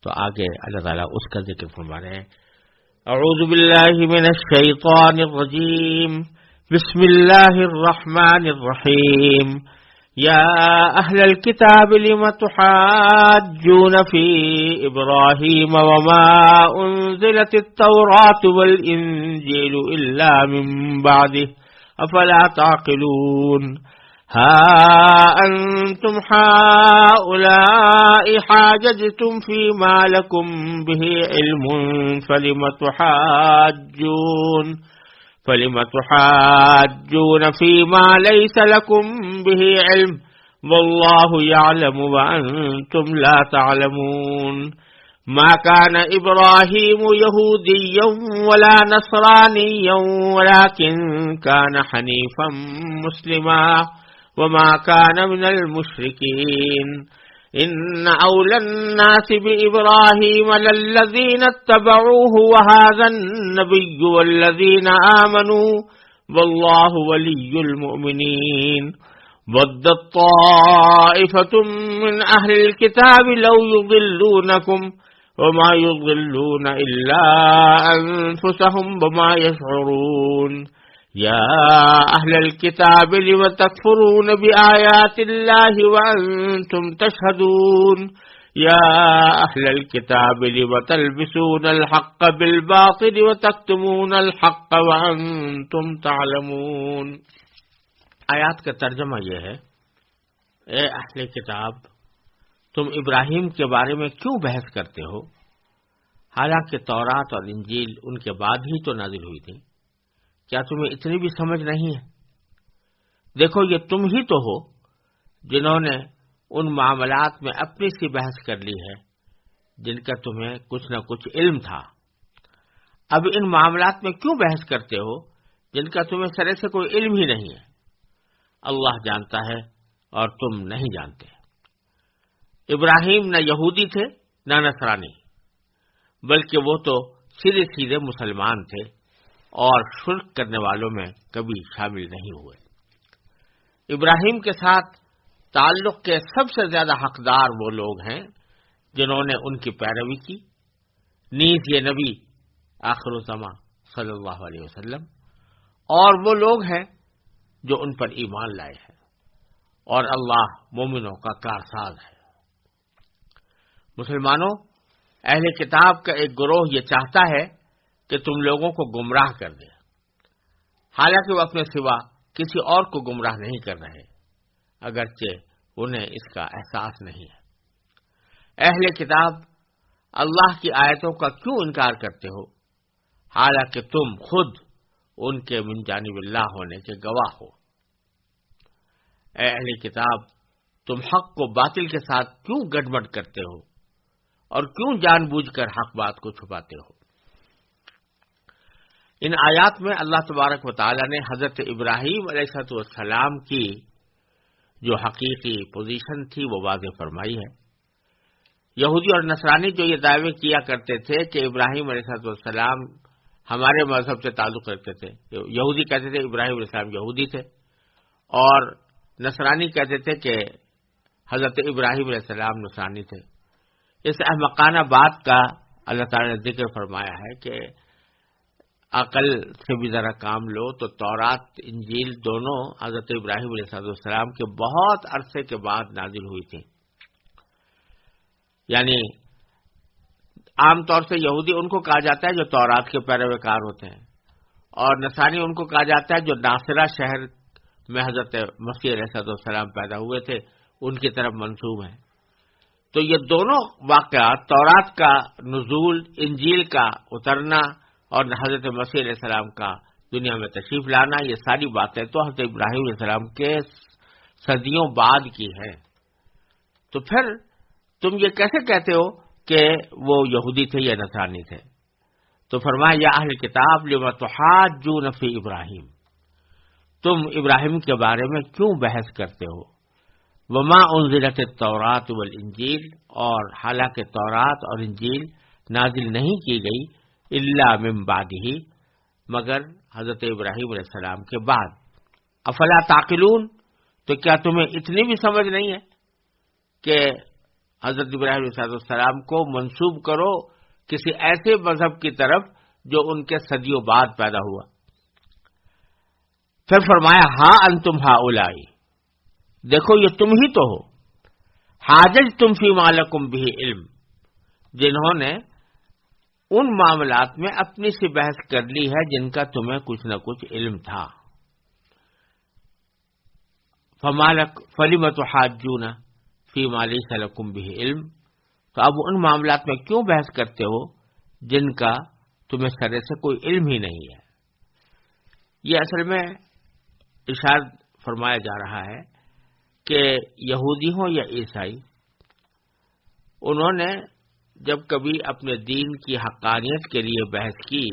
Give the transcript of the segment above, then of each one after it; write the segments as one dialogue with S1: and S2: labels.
S1: تو آگے اللہ تعالیٰ اس کا ذکر فرما رہے ہیں. اعوذ باللہ من الشیطان الرجیم بسم اللہ الرحمن الرحیم یا اہل الکتاب لم تحاجون فی ابراہیم وما انزلت التوراۃ والانجیل الا من بعدہ افلا تعقلون ها أنتم هؤلاء حاججتم فيما لكم به علم فلم تحاجون فيما ليس لكم به علم والله يعلم وأنتم لا تعلمون ما كان إبراهيم يهوديا ولا نصرانيا ولكن كان حنيفا مسلما وما كان من المشركين إن أولى الناس بإبراهيم للذين اتبعوه وهذا النبي والذين آمنوا والله ولي المؤمنين ودت طائفة من أهل الكتاب لو يضلونكم وما يضلون إلا أنفسهم وما يشعرون يا أهل الكتاب لم تكفرون بآيات الله وأنتم تشهدون يا أهل الكتاب لم تلبسون الحق بالباطل وتكتمون الحق وأنتم تعلمون. آیات کا ترجمہ یہ ہے: اے اہل کتاب، تم ابراہیم کے بارے میں کیوں بحث کرتے ہو، حالانکہ تورات اور انجیل ان کے بعد ہی تو نازل ہوئی تھی؟ کیا تمہیں اتنی بھی سمجھ نہیں ہے؟ دیکھو، یہ تم ہی تو ہو جنہوں نے ان معاملات میں اپنی سی بحث کر لی ہے جن کا تمہیں کچھ نہ کچھ علم تھا. اب ان معاملات میں کیوں بحث کرتے ہو جن کا تمہیں سرے سے کوئی علم ہی نہیں ہے؟ اللہ جانتا ہے اور تم نہیں جانتے. ابراہیم نہ یہودی تھے نہ نصرانی، بلکہ وہ تو سیدھے سیدھے مسلمان تھے اور شرک کرنے والوں میں کبھی شامل نہیں ہوئے. ابراہیم کے ساتھ تعلق کے سب سے زیادہ حقدار وہ لوگ ہیں جنہوں نے ان کی پیروی کی، نیز یہ نبی آخر الزماں صلی اللہ علیہ وسلم، اور وہ لوگ ہیں جو ان پر ایمان لائے ہیں، اور اللہ مومنوں کا کارساز ہے. مسلمانوں، اہل کتاب کا ایک گروہ یہ چاہتا ہے کہ تم لوگوں کو گمراہ کر دے، حالانکہ وہ اپنے سوا کسی اور کو گمراہ نہیں کر رہے، اگرچہ انہیں اس کا احساس نہیں ہے. اہل کتاب اللہ کی آیتوں کا کیوں انکار کرتے ہو، حالانکہ تم خود ان کے من جانب اللہ ہونے کے گواہ ہو. اے اہل کتاب، تم حق کو باطل کے ساتھ کیوں گڑبڑ کرتے ہو اور کیوں جان بوجھ کر حق بات کو چھپاتے ہو؟ ان آیات میں اللہ تبارک و تعالی نے حضرت ابراہیم علیہ السلام کی جو حقیقی پوزیشن تھی وہ واضح فرمائی ہے. یہودی اور نصرانی جو یہ دعوے کیا کرتے تھے کہ ابراہیم علیہ السلام ہمارے مذہب سے تعلق رکھتے تھے، یہودی کہتے تھے ابراہیم علیہ السلام یہودی تھے، اور نصرانی کہتے تھے کہ حضرت ابراہیم علیہ السلام نصرانی تھے. اس احمقانہ بات کا اللہ تعالی نے ذکر فرمایا ہے کہ عقل سے بھی ذرا کام لو تو تورات انجیل دونوں حضرت ابراہیم علیہ السلام کے بہت عرصے کے بعد نازل ہوئی تھیں. یعنی عام طور سے یہودی ان کو کہا جاتا ہے جو تورات کے پیروکار ہوتے ہیں، اور نصرانی ان کو کہا جاتا ہے جو ناصرہ شہر میں حضرت مسیح علیہ السلام پیدا ہوئے تھے ان کی طرف منسوب ہیں. تو یہ دونوں واقعات، تورات کا نزول، انجیل کا اترنا اور حضرت مسیح علیہ السلام کا دنیا میں تشریف لانا، یہ ساری باتیں تو حضرت ابراہیم علیہ السلام کے صدیوں بعد کی ہیں. تو پھر تم یہ کیسے کہتے ہو کہ وہ یہودی تھے یا نصرانی تھے؟ تو فرمایا یا اہل کتاب لما تحاجون فی ابراہیم، تم ابراہیم کے بارے میں کیوں بحث کرتے ہو؟ وما انزلت التوراۃ والانجیل، اور حالانکہ تورات اور انجیل نازل نہیں کی گئی الا من بعدہ، مگر حضرت ابراہیم علیہ السلام کے بعد. افلا تعقلون، تو کیا تمہیں اتنی بھی سمجھ نہیں ہے کہ حضرت ابراہیم علیہ السلام کو منسوب کرو کسی ایسے مذہب کی طرف جو ان کے صدیوں بعد پیدا ہوا۔ پھر فرمایا ہاں انتم ہؤلائی، دیکھو یہ تم ہی تو ہو، حاججتم فیما لکم بہ علم، جنہوں نے ان معاملات میں اپنی سی بحث کر لی ہے جن کا تمہیں کچھ نہ کچھ علم تھا۔ فلم تحاجون فیما لیس لکم بہ علم، تو اب ان معاملات میں کیوں بحث کرتے ہو جن کا تمہیں سرے سے کوئی علم ہی نہیں ہے۔ یہ اصل میں ارشاد فرمایا جا رہا ہے کہ یہودی ہوں یا عیسائی، انہوں نے جب کبھی اپنے دین کی حقانیت کے لیے بحث کی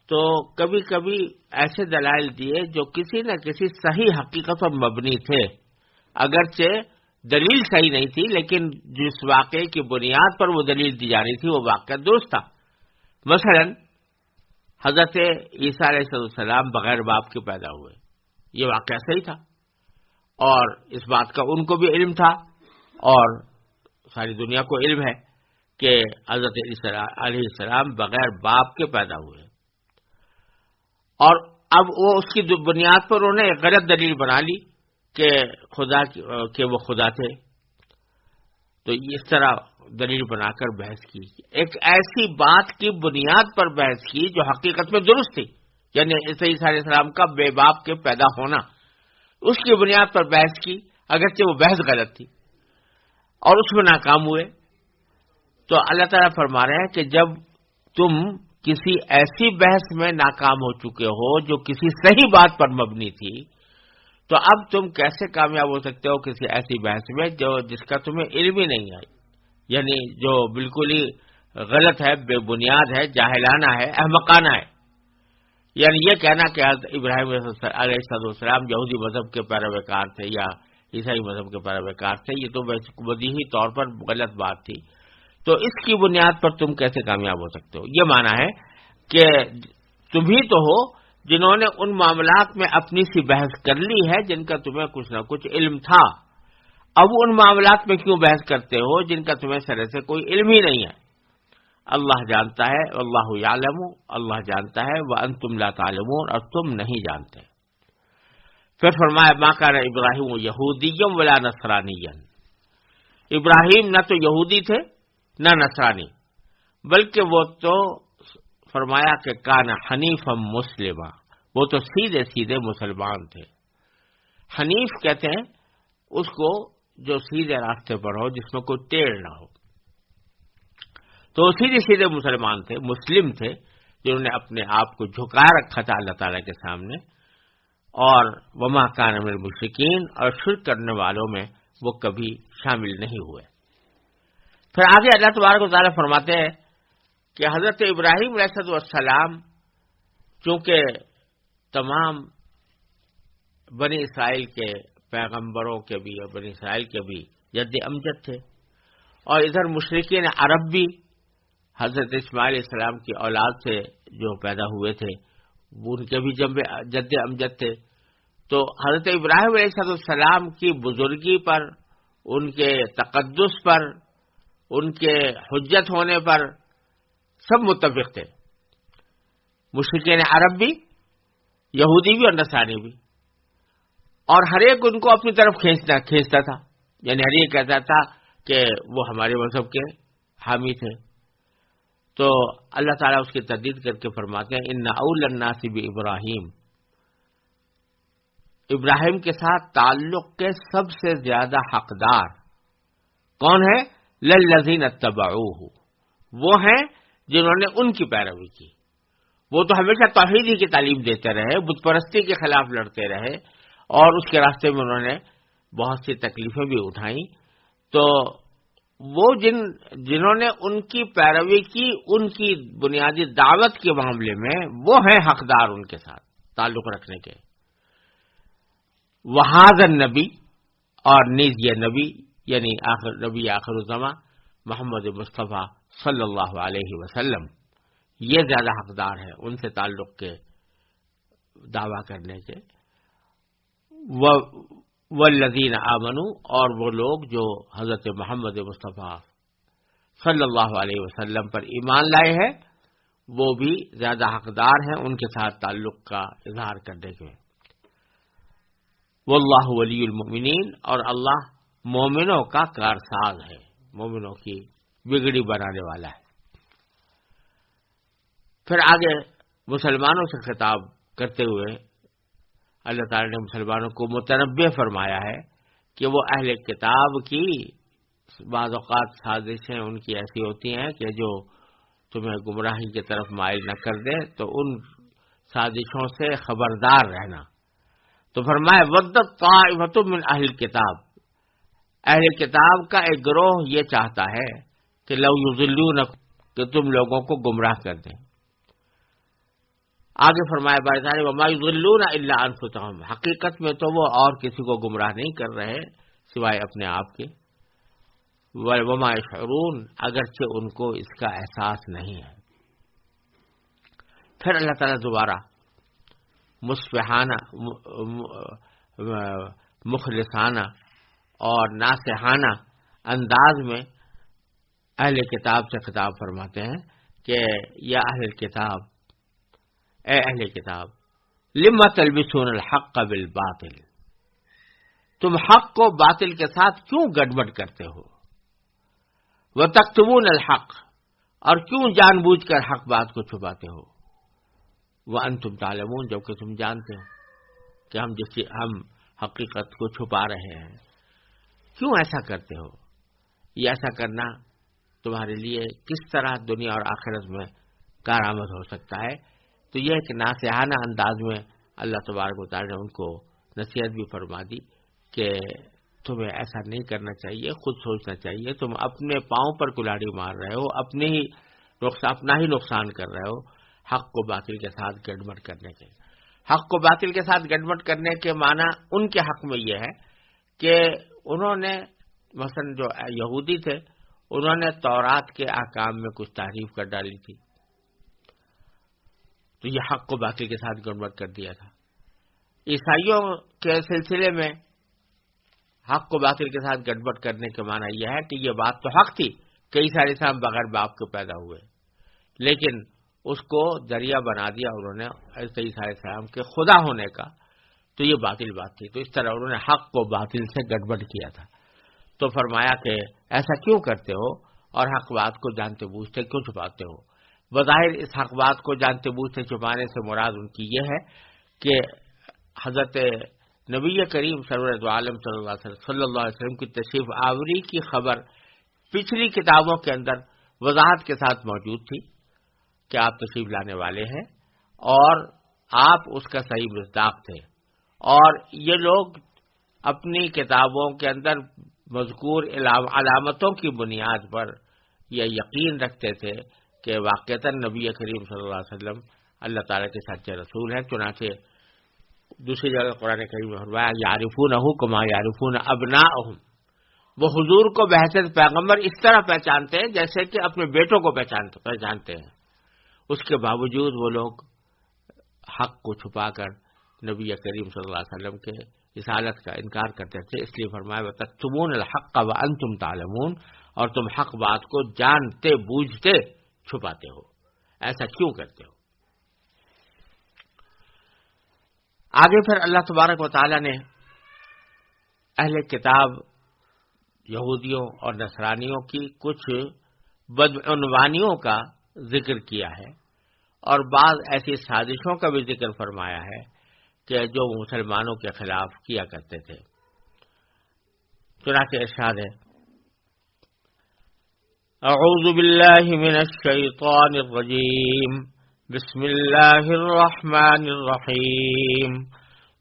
S1: تو کبھی کبھی ایسے دلائل دیے جو کسی نہ کسی صحیح حقیقت پر مبنی تھے، اگرچہ دلیل صحیح نہیں تھی، لیکن جس واقعے کی بنیاد پر وہ دلیل دی جا رہی تھی وہ واقعہ درست تھا۔ مثلا حضرت عیسیٰ علیہ السلام بغیر باپ کے پیدا ہوئے، یہ واقعہ صحیح تھا، اور اس بات کا ان کو بھی علم تھا اور ساری دنیا کو علم ہے کہ حضرت عیسیٰ علیہ السلام بغیر باپ کے پیدا ہوئے، اور اب وہ اس کی بنیاد پر انہوں نے ایک غلط دلیل بنا لی کہ کہ وہ خدا تھے، تو اس طرح دلیل بنا کر بحث کی، ایک ایسی بات کی بنیاد پر بحث کی جو حقیقت میں درست تھی، یعنی عیسیٰ علیہ السلام کا بے باپ کے پیدا ہونا، اس کی بنیاد پر بحث کی، اگرچہ وہ بحث غلط تھی، اور اس میں ناکام ہوئے۔ تو اللہ تعالیٰ فرما رہے ہیں کہ جب تم کسی ایسی بحث میں ناکام ہو چکے ہو جو کسی صحیح بات پر مبنی تھی، تو اب تم کیسے کامیاب ہو سکتے ہو کسی ایسی بحث میں جس کا تمہیں علم ہی نہیں ہے، یعنی جو بالکل ہی غلط ہے، بے بنیاد ہے، جاہلانہ ہے، احمقانہ ہے۔ یعنی یہ کہنا کہ ابراہیم علیہ السلام یہودی مذہب کے پیروکار تھے یا عیسائی مذہب کے پیروکار تھے، یہ تو بدیہی طور پر غلط بات تھی، تو اس کی بنیاد پر تم کیسے کامیاب ہو سکتے ہو؟ یہ معنی ہے کہ تم ہی تو ہو جنہوں نے ان معاملات میں اپنی سی بحث کر لی ہے جن کا تمہیں کچھ نہ کچھ علم تھا، اب ان معاملات میں کیوں بحث کرتے ہو جن کا تمہیں سرے سے کوئی علم ہی نہیں ہے؟ اللہ جانتا ہے، واللہ یعلم، اللہ جانتا ہے، وانتم لا تعلمون، اور تم نہیں جانتے۔ پھر فرمایا ما کان ابراہیم یہودیا ولا نصرانیا، ابراہیم نہ تو یہودی تھے نہ نصرانی، بلکہ وہ تو فرمایا کہ کان حنیفا مسلما، وہ تو سیدھے سیدھے مسلمان تھے۔ حنیف کہتے ہیں اس کو جو سیدھے راستے پر ہو، جس میں کوئی ٹیڑھ نہ ہو، تو سیدھے سیدھے مسلمان تھے، مسلم تھے، جنہوں نے اپنے آپ کو جھکا رکھا تھا اللہ تعالیٰ کے سامنے، اور وما کان من المشرکین، اور شرک کرنے والوں میں وہ کبھی شامل نہیں ہوئے۔ پھر آگے اللہ تبارک و تعالیٰ فرماتے ہیں کہ حضرت ابراہیم علیہ السلام چونکہ تمام بنی اسرائیل کے پیغمبروں کے بھی اور بنی اسرائیل کے بھی جد امجد تھے، اور ادھر مشرکین عرب بھی حضرت اسماعیل علیہ السلام کی اولاد سے جو پیدا ہوئے تھے وہ ان کے بھی جد امجد تھے، تو حضرت ابراہیم علیہ السلام کی بزرگی پر، ان کے تقدس پر، ان کے حجت ہونے پر سب متفق تھے، مشرکین عرب بھی، یہودی بھی اور نصرانی بھی، اور ہر ایک ان کو اپنی طرف کھینچتا تھا، یعنی ہر ایک کہتا تھا کہ وہ ہمارے مذہب کے حامی تھے۔ تو اللہ تعالیٰ اس کی تردید کر کے فرماتے ہیں ان اول الناس بابراہیم، ابراہیم کے ساتھ تعلق کے سب سے زیادہ حقدار کون ہے؟ للذین اتبعوہ، وہ ہیں جنہوں نے ان کی پیروی کی۔ وہ تو ہمیشہ توحید ہی کی تعلیم دیتے رہے، بت پرستی کے خلاف لڑتے رہے، اور اس کے راستے میں انہوں نے بہت سی تکلیفیں بھی اٹھائیں، تو وہ جنہوں نے ان کی پیروی کی، ان کی بنیادی دعوت کے معاملے میں وہ ہیں حقدار ان کے ساتھ تعلق رکھنے کے۔ وہذا النبی، اور نیز یہ نبی یعنی نبی آخر الزماں محمد مصطفیٰ صلی اللہ علیہ وسلم، یہ زیادہ حقدار ہے ان سے تعلق کے دعویٰ کرنے کے۔ والذین آمنوا، اور وہ لوگ جو حضرت محمد مصطفیٰ صلی اللہ علیہ وسلم پر ایمان لائے ہیں، وہ بھی زیادہ حقدار ہیں ان کے ساتھ تعلق کا اظہار کرنے کے۔ واللہ ولی المؤمنین، اور اللہ مومنوں کا کارساز ہے، مومنوں کی بگڑی بنانے والا ہے۔ پھر آگے مسلمانوں سے خطاب کرتے ہوئے اللہ تعالی نے مسلمانوں کو متنبہ فرمایا ہے کہ وہ اہل کتاب کی بعض اوقات سازشیں ان کی ایسی ہوتی ہیں کہ جو تمہیں گمراہی کی طرف مائل نہ کر دے، تو ان سازشوں سے خبردار رہنا۔ تو فرمایا ودت طائفۃ من اہل کتاب، اہل کتاب کا ایک گروہ یہ چاہتا ہے کہ لو یضلونکم، کہ تم لوگوں کو گمراہ کر دیں۔ آگے فرمایا بارے وما یضلون الا انفسهم، حقیقت میں تو وہ اور کسی کو گمراہ نہیں کر رہے سوائے اپنے آپ کے، وما یشعرون، اگرچہ ان کو اس کا احساس نہیں ہے۔ پھر اللہ تعالیٰ دوبارہ مصفحانہ، مخلصانہ اور ناصحانہ انداز میں اہل کتاب سے خطاب فرماتے ہیں کہ یا اہل کتاب، اے اہل کتاب، لما تلبسون الحق بالباطل، تم حق کو باطل کے ساتھ کیوں گڑبڑ کرتے ہو؟ وتکتمون الحق، اور کیوں جان بوجھ کر حق بات کو چھپاتے ہو؟ وانتم تعلمون، جبکہ تم جانتے ہو کہ ہم حقیقت کو چھپا رہے ہیں، کیوں ایسا کرتے ہو؟ یہ ایسا کرنا تمہارے لیے کس طرح دنیا اور آخرت میں کارآمد ہو سکتا ہے؟ تو یہ کہ ناصحانہ انداز میں اللہ تبارک و تعالی نے ان کو نصیحت بھی فرما دی کہ تمہیں ایسا نہیں کرنا چاہیے، خود سوچنا چاہیے، تم اپنے پاؤں پر کلاڑی مار رہے ہو، اپنا ہی نقصان کر رہے ہو حق کو باطل کے ساتھ گڑبڑ کرنے کے۔ حق کو باطل کے ساتھ گڑبڑ کرنے کے معنی ان کے حق میں یہ ہے کہ انہوں نے مثلا جو یہودی تھے، انہوں نے تورات کے احکام میں کچھ تحریف کر ڈالی تھی، تو یہ حق کو باطل کے ساتھ گڑبڑ کر دیا تھا۔ عیسائیوں کے سلسلے میں حق کو باطل کے ساتھ گڑبڑ کرنے کے معنی یہ ہے کہ یہ بات تو حق تھی کہ عیسیٰ علیہ السلام بغیر باپ کے پیدا ہوئے، لیکن اس کو ذریعہ بنا دیا انہوں نے عیسیٰ علیہ السلام کے خدا ہونے کا، تو یہ باطل بات تھی۔ تو اس طرح انہوں نے حق کو باطل سے گڑبڑ کیا تھا۔ تو فرمایا کہ ایسا کیوں کرتے ہو اور حق بات کو جانتے بوجھتے کیوں چھپاتے ہو؟ بظاہر اس حق بات کو جانتے بوجھتے چھپانے سے مراد ان کی یہ ہے کہ حضرت نبی کریم سرور عالم صلی اللہ علیہ وسلم کی تشریف آوری کی خبر پچھلی کتابوں کے اندر وضاحت کے ساتھ موجود تھی کہ آپ تشریف لانے والے ہیں، اور آپ اس کا صحیح مصداق تھے، اور یہ لوگ اپنی کتابوں کے اندر مذکور علامتوں کی بنیاد پر یہ یقین رکھتے تھے کہ واقعتاً نبی کریم صلی اللہ علیہ وسلم اللہ تعالیٰ کے سچے رسول ہیں۔ چنانچہ دوسری جگہ قرآن کریم میں فرمایا یعرفونہ کما یعرفون ابناءہم، وہ حضور کو بحیثیت پیغمبر اس طرح پہچانتے ہیں جیسے کہ اپنے بیٹوں کو پہچانتے ہیں۔ اس کے باوجود وہ لوگ حق کو چھپا کر نبی کریم صلی اللہ علیہ وسلم کے رسالت کا انکار کرتے تھے، اس لیے فرمایا وَتَكْتُمُونَ الْحَقَّ وَأَنْتُمْ تَعْلَمُونَ، اور تم حق بات کو جانتے بوجھتے چھپاتے ہو، ایسا کیوں کرتے ہو؟ آگے پھر اللہ تبارک و تعالی نے اہل کتاب یہودیوں اور نصرانیوں کی کچھ بدعنوانیوں کا ذکر کیا ہے، اور بعض ایسی سازشوں کا بھی ذکر فرمایا ہے کہ جو مسلمانوں کے خلاف کیا کرتے تھے۔ چنانچہ ارشاد ہے اعوذ باللہ من الشیطان الرجیم بسم اللہ الرحمن الرحیم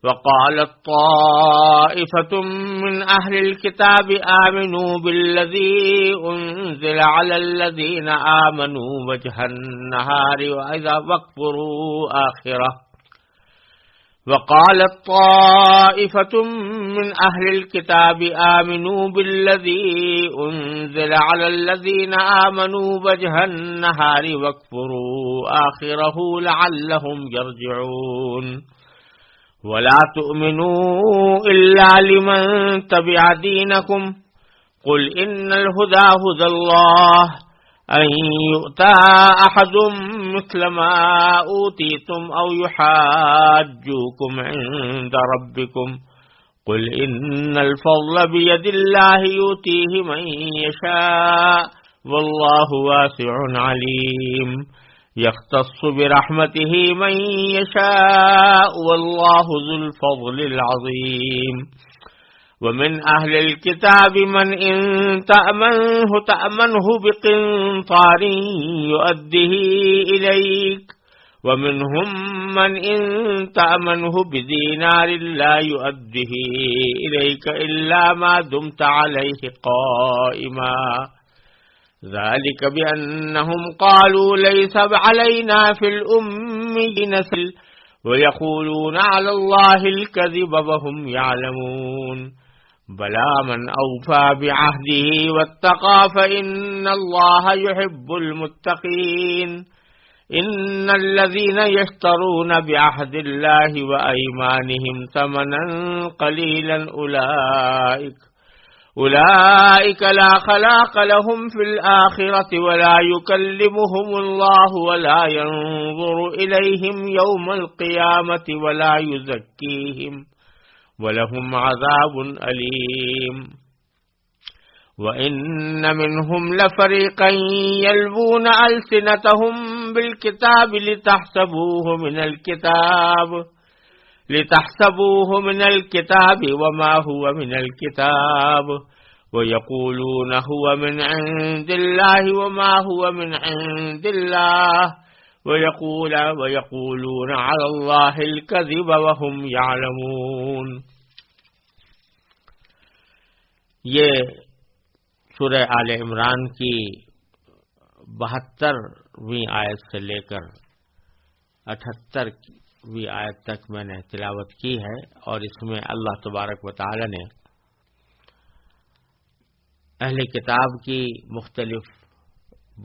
S1: وقالت طائفة من أهل الكتاب آمنوا بالذي أنزل على الذين آمنوا وجه النهار وإذا واكفروا آخره وقالت طائفة من أهل الكتاب آمنوا بالذي أنزل على الذين آمنوا وجه النهار واكفروا آخره لعلهم يرجعون ولا تؤمنوا إلا لمن تبع دينكم قل إن الهدى هدى الله أن يؤتى أحد مثل ما أوتيتم أو يحاجوكم عند ربكم قل إن الفضل بيد الله يؤتيه من يشاء والله واسع عليم يختص برحمته من يشاء والله ذو الفضل العظيم ومن أهل الكتاب من إن تأمنه بقنطار يؤده إليك ومنهم من إن تأمنه بدينار لا يؤده إليك إلا ما دمت عليه قائما ذلك بأنهم قالوا ليس علينا في الأميين سبيل ويقولون على الله الكذب وهم يعلمون بلى من أوفى بعهده واتقى فإن الله يحب المتقين إن الذين يشترون بعهد الله وأيمانهم ثمنا قليلا أولئك لا خلاق لهم في الآخرة ولا يكلمهم الله ولا ينظر إليهم يوم القيامة ولا يزكيهم ولهم عذاب أليم وإن منهم لفريقا يلوون ألسنتهم بالكتاب لتحسبوه من الكتاب وما هو من الكتاب ويقولون هو من عند الله وما هو من عند الله ويقولون على الله الكذب وهم يعلمون. یہ سورہ آل عمران کی 72ویں آیت سے لے کر 78ویں آیت تک میں نے تلاوت کی ہے، اور اس میں اللہ تبارک و تعالی نے اہل کتاب کی مختلف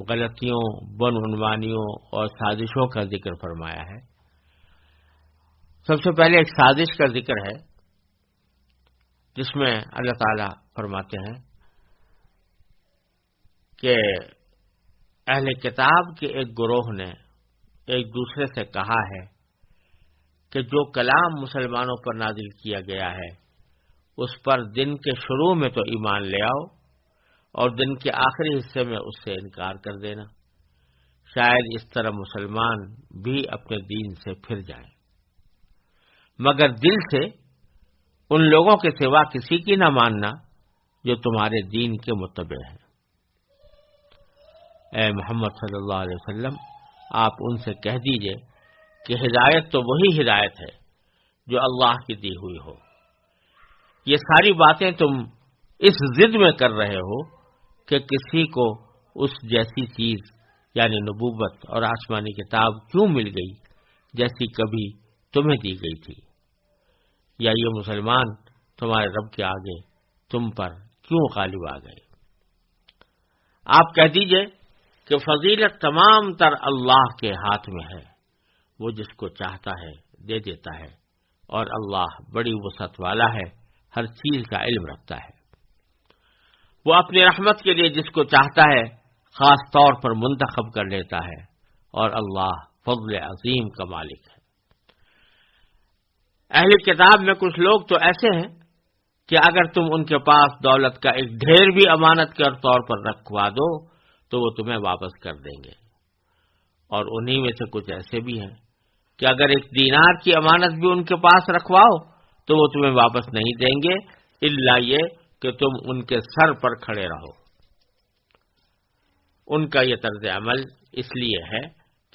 S1: غلطیوں، بدعنوانیوں اور سازشوں کا ذکر فرمایا ہے. سب سے پہلے ایک سازش کا ذکر ہے جس میں اللہ تعالی فرماتے ہیں کہ اہل کتاب کے ایک گروہ نے ایک دوسرے سے کہا ہے کہ جو کلام مسلمانوں پر نازل کیا گیا ہے اس پر دن کے شروع میں تو ایمان لے آؤ اور دن کے آخری حصے میں اس سے انکار کر دینا، شاید اس طرح مسلمان بھی اپنے دین سے پھر جائیں، مگر دل سے ان لوگوں کے سوا کسی کی نہ ماننا جو تمہارے دین کے متبع ہیں. اے محمد صلی اللہ علیہ وسلم، آپ ان سے کہہ دیجئے کہ ہدایت تو وہی ہدایت ہے جو اللہ کی دی ہوئی ہو. یہ ساری باتیں تم اس ضد میں کر رہے ہو کہ کسی کو اس جیسی چیز یعنی نبوت اور آسمانی کتاب کیوں مل گئی جیسی کبھی تمہیں دی گئی تھی، یا یہ مسلمان تمہارے رب کے آگے تم پر کیوں غالب آ گئے. آپ کہہ دیجئے کہ فضیلت تمام تر اللہ کے ہاتھ میں ہے، وہ جس کو چاہتا ہے دے دیتا ہے، اور اللہ بڑی وسعت والا ہے، ہر چیز کا علم رکھتا ہے. وہ اپنی رحمت کے لیے جس کو چاہتا ہے خاص طور پر منتخب کر لیتا ہے، اور اللہ فضل عظیم کا مالک ہے. اہل کتاب میں کچھ لوگ تو ایسے ہیں کہ اگر تم ان کے پاس دولت کا ایک ڈھیر بھی امانت کے طور پر رکھوا دو تو وہ تمہیں واپس کر دیں گے، اور انہی میں سے کچھ ایسے بھی ہیں کہ اگر ایک دینار کی امانت بھی ان کے پاس رکھواؤ تو وہ تمہیں واپس نہیں دیں گے الا یہ کہ تم ان کے سر پر کھڑے رہو. ان کا یہ طرز عمل اس لیے ہے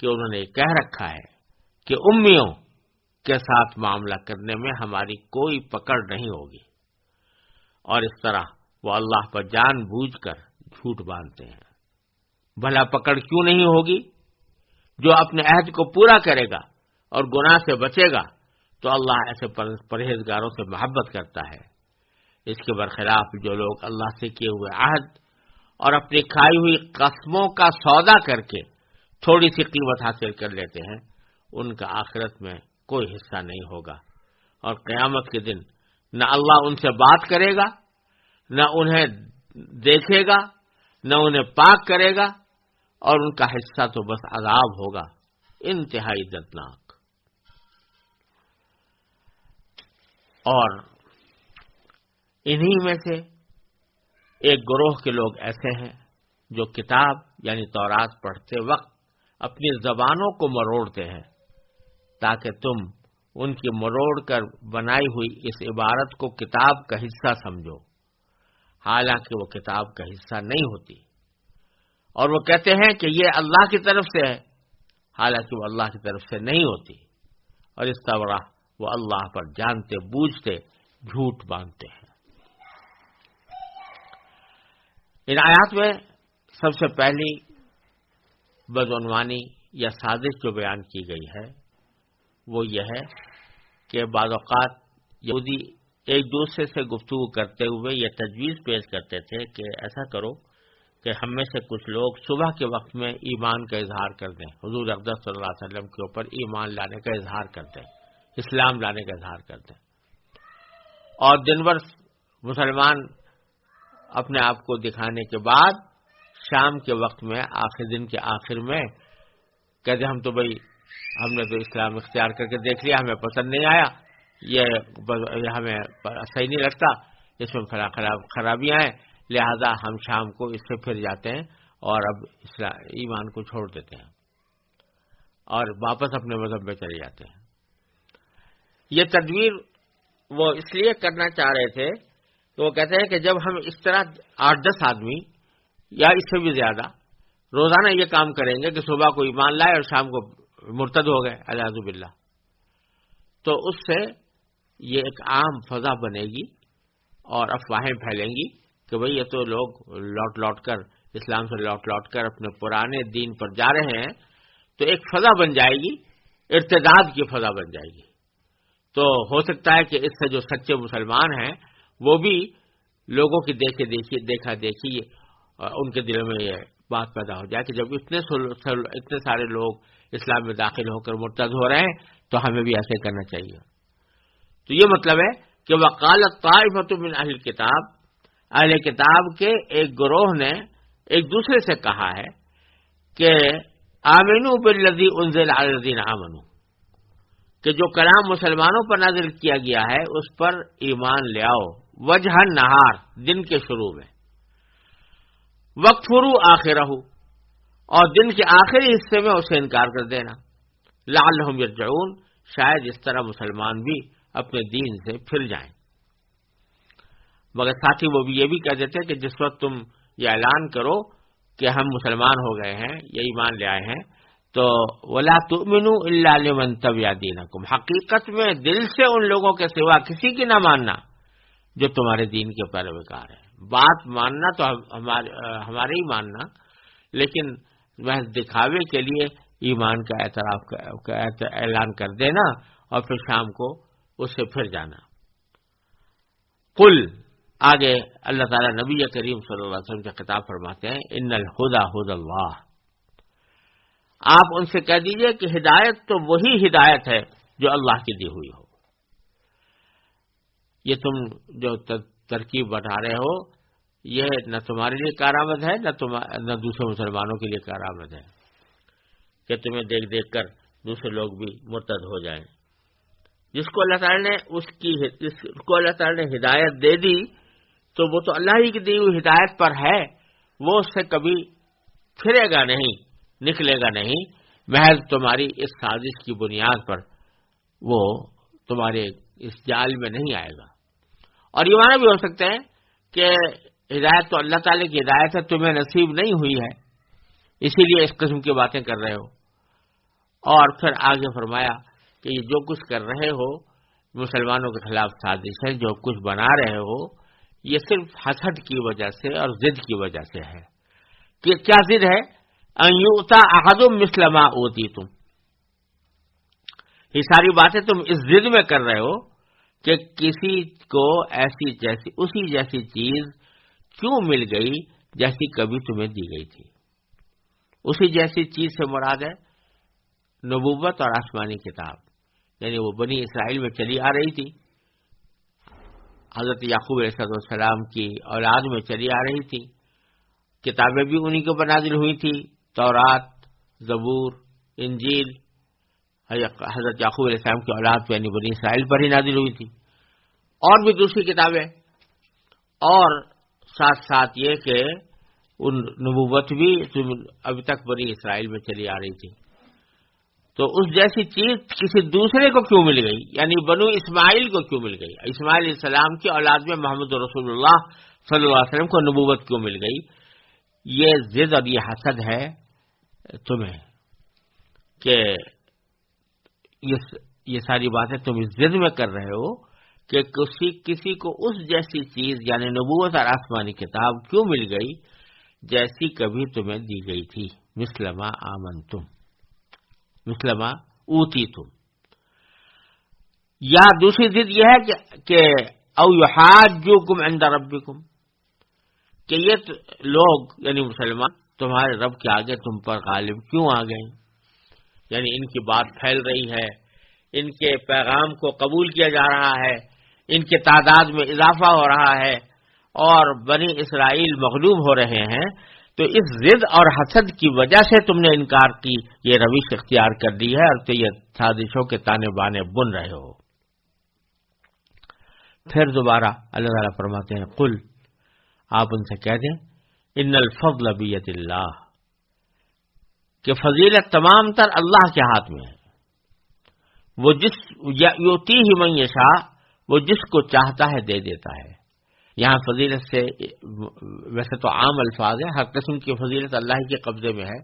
S1: کہ انہوں نے کہہ رکھا ہے کہ امیوں کے ساتھ معاملہ کرنے میں ہماری کوئی پکڑ نہیں ہوگی، اور اس طرح وہ اللہ پر جان بوجھ کر جھوٹ باندھتے ہیں. بھلا پکڑ کیوں نہیں ہوگی؟ جو اپنے عہد کو پورا کرے گا اور گناہ سے بچے گا تو اللہ ایسے پرہیزگاروں سے محبت کرتا ہے. اس کے برخلاف جو لوگ اللہ سے کیے ہوئے عہد اور اپنی کھائی ہوئی قسموں کا سودا کر کے تھوڑی سی قیمت حاصل کر لیتے ہیں، ان کا آخرت میں کوئی حصہ نہیں ہوگا، اور قیامت کے دن نہ اللہ ان سے بات کرے گا، نہ انہیں دیکھے گا، نہ انہیں پاک کرے گا، اور ان کا حصہ تو بس عذاب ہوگا انتہائی دردناک۔ اور انہی میں سے ایک گروہ کے لوگ ایسے ہیں جو کتاب یعنی تورات پڑھتے وقت اپنی زبانوں کو مروڑتے ہیں تاکہ تم ان کی مروڑ کر بنائی ہوئی اس عبارت کو کتاب کا حصہ سمجھو، حالانکہ وہ کتاب کا حصہ نہیں ہوتی، اور وہ کہتے ہیں کہ یہ اللہ کی طرف سے ہے، حالانکہ وہ اللہ کی طرف سے نہیں ہوتی، اور اس طرح وہ اللہ پر جانتے بوجھتے جھوٹ باندھتے ہیں۔ ان آیات میں سب سے پہلی بدعنوانی یا سازش جو بیان کی گئی ہے وہ یہ ہے کہ بعض اوقات یہودی ایک دوسرے سے گفتگو کرتے ہوئے یہ تجویز پیش کرتے تھے کہ ایسا کرو کہ ہم میں سے کچھ لوگ صبح کے وقت میں ایمان کا اظہار کر دیں، حضور اقدس صلی اللہ علیہ وسلم کے اوپر ایمان لانے کا اظہار کر دیں، اسلام لانے کا اظہار کر دیں، اور دن بھر مسلمان اپنے آپ کو دکھانے کے بعد شام کے وقت میں دن کے آخر میں کہتے ہم تو بھائی ہم نے تو اسلام اختیار کر کے دیکھ لیا، ہمیں پسند نہیں آیا، یہ ہمیں صحیح نہیں لگتا، اس میں خرابیاں ہیں، لہذا ہم شام کو اس سے پھر جاتے ہیں اور اب ایمان کو چھوڑ دیتے ہیں اور واپس اپنے مذہب میں چلے جاتے ہیں۔ یہ تدبیر وہ اس لیے کرنا چاہ رہے تھے تو وہ کہتے ہیں کہ جب ہم اس طرح 8-10 آدمی یا اس سے بھی زیادہ روزانہ یہ کام کریں گے کہ صبح کو ایمان لائے اور شام کو مرتد ہو گئے اعوذ باللہ، تو اس سے یہ ایک عام فضا بنے گی اور افواہیں پھیلیں گی کہ بھئی یہ تو لوگ لوٹ کر اسلام سے لوٹ کر اپنے پرانے دین پر جا رہے ہیں، تو ایک فضا بن جائے گی، ارتداد کی فضا بن جائے گی۔ تو ہو سکتا ہے کہ اس سے جو سچے مسلمان ہیں وہ بھی لوگوں کی دیکھا دیکھی ان کے دلوں میں یہ بات پیدا ہو جائے کہ جب اتنے سارے لوگ اسلام میں داخل ہو کر مرتد ہو رہے ہیں تو ہمیں بھی ایسے کرنا چاہیے۔ تو یہ مطلب ہے کہ وقالت طائفۃ من اہل الکتاب، اہل کتاب کے ایک گروہ نے ایک دوسرے سے کہا ہے کہ آمنوا بالذی انزل علی الذین آمنوا، کہ جو کلام مسلمانوں پر نازل کیا گیا ہے اس پر ایمان لے آؤ، وجہ النہار، دن کے شروع میں، وَاکْفُرُوا آخِرَہُ، اور دن کے آخری حصے میں اسے انکار کر دینا، لعلہم یرجعون، شاید اس طرح مسلمان بھی اپنے دین سے پھر جائیں۔ مگر ساتھ ہی وہ بھی یہ بھی کہہ دیتے کہ جس وقت تم یہ اعلان کرو کہ ہم مسلمان ہو گئے ہیں، یہ ایمان لے آئے ہیں، تو وَلَا تُؤْمِنُوا إِلَّا لِمَن تَبِعَ دِينَكُمْ، حقیقت میں دل سے ان لوگوں کے سوا کسی کی نہ ماننا جو تمہارے دین کے پیروکار ہیں۔ بات ماننا تو ہمارے ہی ماننا، لیکن محض دکھاوے کے لیے ایمان کا اعلان کر دینا اور پھر شام کو اس سے پھر جانا۔ قل، آگے اللہ تعالیٰ نبی کریم صلی اللہ علیہ وسلم سے خطاب فرماتے ہیں، ان الہدی ہدی اللہ، آپ ان سے کہہ دیجئے کہ ہدایت تو وہی ہدایت ہے جو اللہ کی دی ہوئی ہو۔ یہ تم جو ترکیب بتا رہے ہو یہ نہ تمہارے لیے کارآمد ہے نہ دوسرے مسلمانوں کے لیے کارآمد ہے کہ تمہیں دیکھ دیکھ کر دوسرے لوگ بھی مرتد ہو جائیں۔ جس کو اللہ تعالی نے ہدایت دے دی تو وہ تو اللہ ہی کی دی ہوئی ہدایت پر ہے، وہ اس سے کبھی پھرے گا نہیں، نکلے گا نہیں، محض تمہاری اس سازش کی بنیاد پر وہ تمہارے اس جال میں نہیں آئے گا۔ اور یہ معنی بھی ہو سکتے ہیں کہ ہدایت تو اللہ تعالی کی ہدایت ہے، تمہیں نصیب نہیں ہوئی ہے، اسی لیے اس قسم کی باتیں کر رہے ہو۔ اور پھر آگے فرمایا کہ یہ جو کچھ کر رہے ہو مسلمانوں کے خلاف سازش ہے، جو کچھ بنا رہے ہو یہ صرف حسد کی وجہ سے اور ضد کی وجہ سے ہے۔ کہ کیا ضد ہے؟ ان یؤتی احد مثل ما اوتیتم، یہ ساری باتیں تم اس ضد میں کر رہے ہو کہ کسی کو اسی جیسی چیز کیوں مل گئی جیسی کبھی تمہیں دی گئی تھی۔ اسی جیسی چیز سے مراد ہے نبوت اور آسمانی کتاب، یعنی وہ بنی اسرائیل میں چلی آ رہی تھی، حضرت یعقوب علیہ السلام کی اولاد میں چلی آ رہی تھی، کتابیں بھی انہی کے اوپر نازل ہوئی تھی، تورات، زبور، انجیل حضرت یعقوب علیہ السلام کی اولاد یعنی بنی اسرائیل پر ہی نازل ہوئی تھی، اور بھی دوسری کتابیں، اور ساتھ ساتھ یہ کہ ان نبوت بھی ابھی تک بنی اسرائیل میں چلی آ رہی تھی. تو اس جیسی چیز کسی دوسرے کو کیوں مل گئی؟ یعنی بنو اسماعیل کو کیوں مل گئی؟ اسماعیل علیہ السلام کی اولاد میں محمد رسول اللہ صلی اللہ علیہ وسلم کو نبوت کیوں مل گئی؟ یہ ضد اور یہ حسد ہے تمہیں کہ یہ ساری باتیں تم اس ضد میں کر رہے ہو کہ کسی کو اس جیسی چیز یعنی نبوت اور آسمانی کتاب کیوں مل گئی جیسی کبھی تمہیں دی گئی تھی. مسلما آمنتم، مسلما اوتی تم. یا دوسری ضد یہ ہے کہ او یحاجوکم عند ربکم، کہ یہ لوگ یعنی مسلمان تمہارے رب کے آگے تم پر غالب کیوں آ گئے؟ یعنی ان کی بات پھیل رہی ہے، ان کے پیغام کو قبول کیا جا رہا ہے، ان کے تعداد میں اضافہ ہو رہا ہے، اور بنی اسرائیل مغلوب ہو رہے ہیں. تو اس ضد اور حسد کی وجہ سے تم نے انکار کی یہ روش اختیار کر دی ہے، اور تو یہ سازشوں کے تانے بانے بن رہے ہو. پھر دوبارہ اللہ تعالیٰ فرماتے ہیں قل، آپ ان سے کہہ دیں ان الفضل بید اللہ، کہ فضیلت تمام تر اللہ کے ہاتھ میں ہے. وہ یؤتیہ من یشاء، وہ جس کو چاہتا ہے دے دیتا ہے. یہاں فضیلت سے ویسے تو عام الفاظ ہے، ہر قسم کی فضیلت اللہ کے قبضے میں ہے،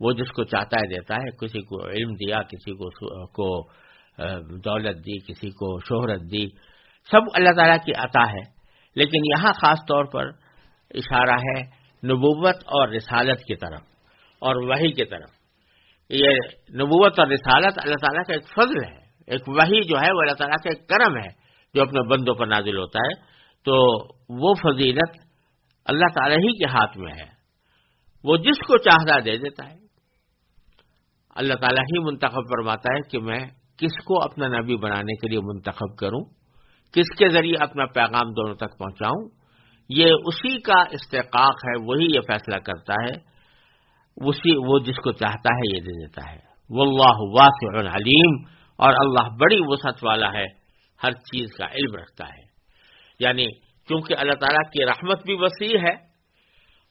S1: وہ جس کو چاہتا ہے دیتا ہے. کسی کو علم دیا، کسی کو دولت دی، کسی کو شہرت دی، سب اللہ تعالیٰ کی عطا ہے. لیکن یہاں خاص طور پر اشارہ ہے نبوت اور رسالت کی طرف اور وحی کی طرف. یہ نبوت اور رسالت اللہ تعالیٰ کا ایک فضل ہے، ایک وحی جو ہے وہ اللہ تعالیٰ کا ایک کرم ہے جو اپنے بندوں پر نازل ہوتا ہے. تو وہ فضیلت اللہ تعالیٰ ہی کے ہاتھ میں ہے، وہ جس کو چاہتا دے دیتا ہے. اللہ تعالیٰ ہی منتخب فرماتا ہے کہ میں کس کو اپنا نبی بنانے کے لیے منتخب کروں، کس کے ذریعے اپنا پیغام دونوں تک پہنچاؤں. یہ اسی کا استحقاق ہے، وہی یہ فیصلہ کرتا ہے، وہ جس کو چاہتا ہے یہ دے دیتا ہے. واللہ واسع علیم، اور اللہ بڑی وسعت والا ہے، ہر چیز کا علم رکھتا ہے. یعنی کیونکہ اللہ تعالیٰ کی رحمت بھی وسیع ہے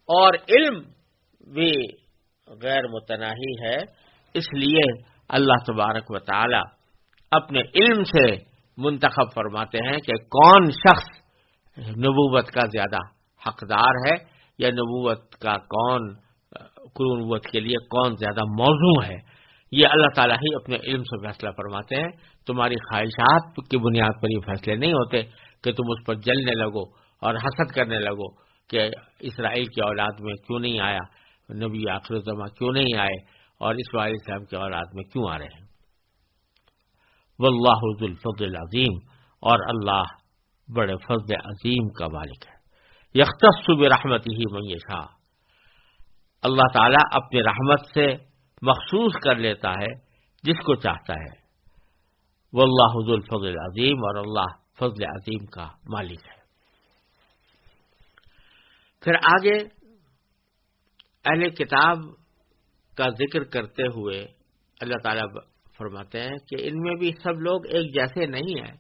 S1: اور علم بھی غیر متناہی ہے، اس لیے اللہ تبارک و تعالی اپنے علم سے منتخب فرماتے ہیں کہ کون شخص نبوت کا زیادہ حقدار ہے، یا نبوت کا نبوت کے لیے کون زیادہ موزوں ہے. یہ اللہ تعالیٰ ہی اپنے علم سے فیصلہ فرماتے ہیں. تمہاری خواہشات کی بنیاد پر یہ فیصلے نہیں ہوتے کہ تم اس پر جلنے لگو اور حسد کرنے لگو کہ اسرائیل کی اولاد میں کیوں نہیں آیا، نبی آخر الزمان کیوں نہیں آئے، اور اسماعیل علیہ السلام کی اولاد میں کیوں آ رہے ہیں. واللہ ذو الفضل العظیم، اور اللہ بڑے فضل عظیم کا مالک ہے. یختص برحمتہ من یشاء، اللہ تعالیٰ اپنی رحمت سے مخصوص کر لیتا ہے جس کو چاہتا ہے. واللہ ذو الفضل العظیم، اور اللہ فضل عظیم کا مالک ہے. پھر آگے اہل کتاب کا ذکر کرتے ہوئے اللہ تعالیٰ فرماتے ہیں کہ ان میں بھی سب لوگ ایک جیسے نہیں ہیں.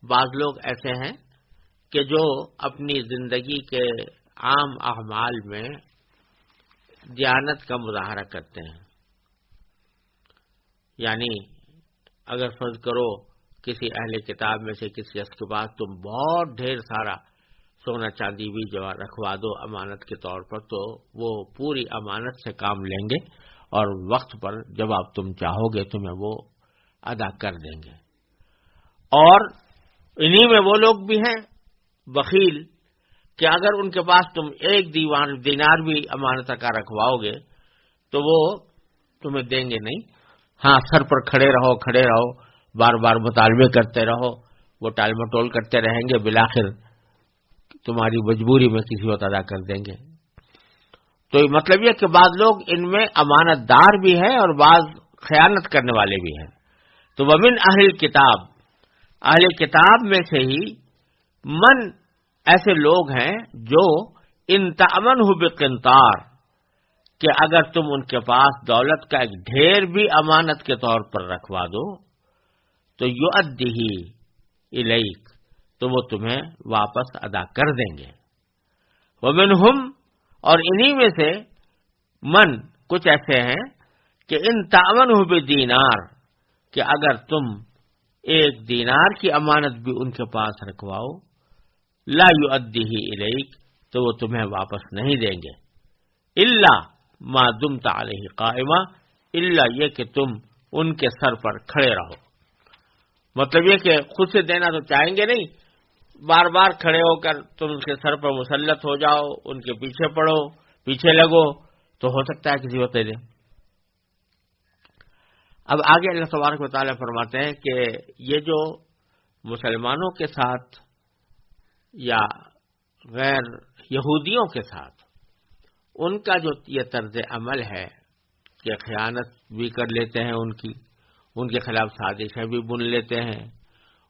S1: بعض لوگ ایسے ہیں کہ جو اپنی زندگی کے عام اعمال میں دیانت کا مظاہرہ کرتے ہیں. یعنی اگر فرض کرو کسی اہل کتاب میں سے کسی شخص کے پاس تم بہت ڈھیر سارا سونا چاندی بھی جو رکھوا دو امانت کے طور پر، تو وہ پوری امانت سے کام لیں گے اور وقت پر جب آپ تم چاہو گے تمہیں وہ ادا کر دیں گے. اور انہی میں وہ لوگ بھی ہیں بخیل کہ اگر ان کے پاس تم ایک دینار بھی امانت کا رکھواؤ گے تو وہ تمہیں دیں گے نہیں. ہاں، سر پر کھڑے رہو، بار بار مطالبے کرتے رہو، وہ ٹال مٹول کرتے رہیں گے، بالآخر تمہاری مجبوری میں کسی وقت ادا کر دیں گے. تو مطلب یہ کہ بعض لوگ ان میں امانت دار بھی ہیں اور بعض خیانت کرنے والے بھی ہیں. تو ومن اہل کتاب، اہل کتاب میں سے ہی من ایسے لوگ ہیں جو ان تأمنہ بقنطار، کہ اگر تم ان کے پاس دولت کا ایک ڈھیر بھی امانت کے طور پر رکھوا دو تو یؤدیہ الیک، تو وہ تمہیں واپس ادا کر دیں گے. ومنہم، اور انہی میں سے من کچھ ایسے ہیں کہ ان تأمنہ بدینار، کہ اگر تم ایک دینار کی امانت بھی ان کے پاس رکھواؤ، لا یؤدیہ الیک، تو وہ تمہیں واپس نہیں دیں گے، الا ما دمت علیہ قائما، الا یہ کہ تم ان کے سر پر کھڑے رہو. مطلب یہ کہ خود سے دینا تو چاہیں گے نہیں، بار بار کھڑے ہو کر تم ان کے سر پر مسلط ہو جاؤ، ان کے پیچھے پڑو، پیچھے لگو، تو ہو سکتا ہے کسی وقت دے دیں. اب آگے اللہ تبارک و تعالیٰ فرماتے ہیں کہ یہ جو مسلمانوں کے ساتھ یا غیر یہودیوں کے ساتھ ان کا جو یہ طرز عمل ہے کہ خیانت بھی کر لیتے ہیں، ان کے خلاف سازشیں بھی بن لیتے ہیں،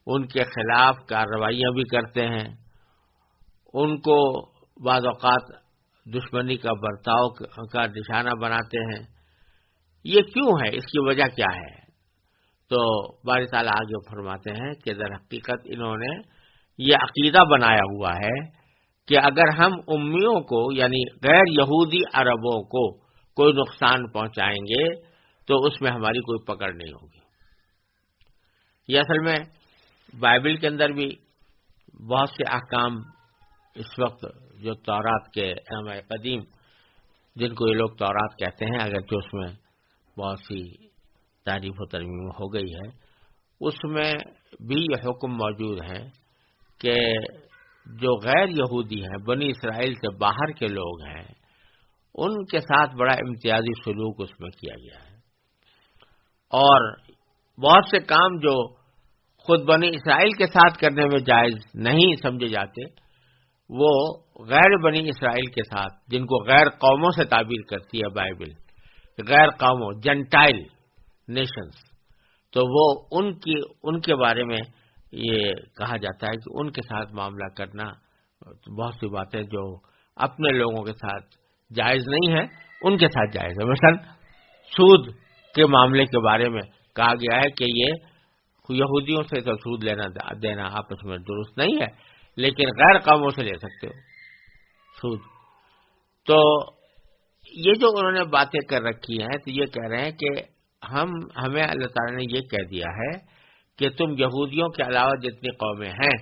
S1: ان کے خلاف کارروائیاں بھی کرتے ہیں، ان کو بعض اوقات دشمنی کا برتاؤ کا نشانہ بناتے ہیں. یہ کیوں ہے؟ اس کی وجہ کیا ہے؟ تو باری تعالیٰ آگے فرماتے ہیں کہ در حقیقت انہوں نے یہ عقیدہ بنایا ہوا ہے کہ اگر ہم امیوں کو یعنی غیر یہودی عربوں کو کوئی نقصان پہنچائیں گے تو اس میں ہماری کوئی پکڑ نہیں ہوگی. یہ اصل میں بائبل کے اندر بھی بہت سے احکام اس وقت جو تورات کے نامہ قدیم، جن کو یہ لوگ تورات کہتے ہیں، اگرچہ اس میں بہت سی تعریف و ترمیم ہو گئی ہے، اس میں بھی یہ حکم موجود ہے کہ جو غیر یہودی ہیں، بنی اسرائیل سے باہر کے لوگ ہیں، ان کے ساتھ بڑا امتیازی سلوک اس میں کیا گیا ہے. اور بہت سے کام جو خود بنی اسرائیل کے ساتھ کرنے میں جائز نہیں سمجھے جاتے، وہ غیر بنی اسرائیل کے ساتھ، جن کو غیر قوموں سے تعبیر کرتی ہے بائبل، غیر قوموں، جنٹائل نیشنز، تو وہ ان کے بارے میں یہ کہا جاتا ہے کہ ان کے ساتھ معاملہ کرنا بہت سی باتیں جو اپنے لوگوں کے ساتھ جائز نہیں ہے ان کے ساتھ جائز ہے. مثلا سود کے معاملے کے بارے میں کہا گیا ہے کہ یہ یہودیوں سے تو سود لینا دینا آپس میں درست نہیں ہے، لیکن غیر قوموں سے لے سکتے ہو سود. تو یہ جو انہوں نے باتیں کر رکھی ہیں تو یہ کہہ رہے ہیں کہ ہمیں اللہ تعالیٰ نے یہ کہہ دیا ہے کہ تم یہودیوں کے علاوہ جتنی قومیں ہیں،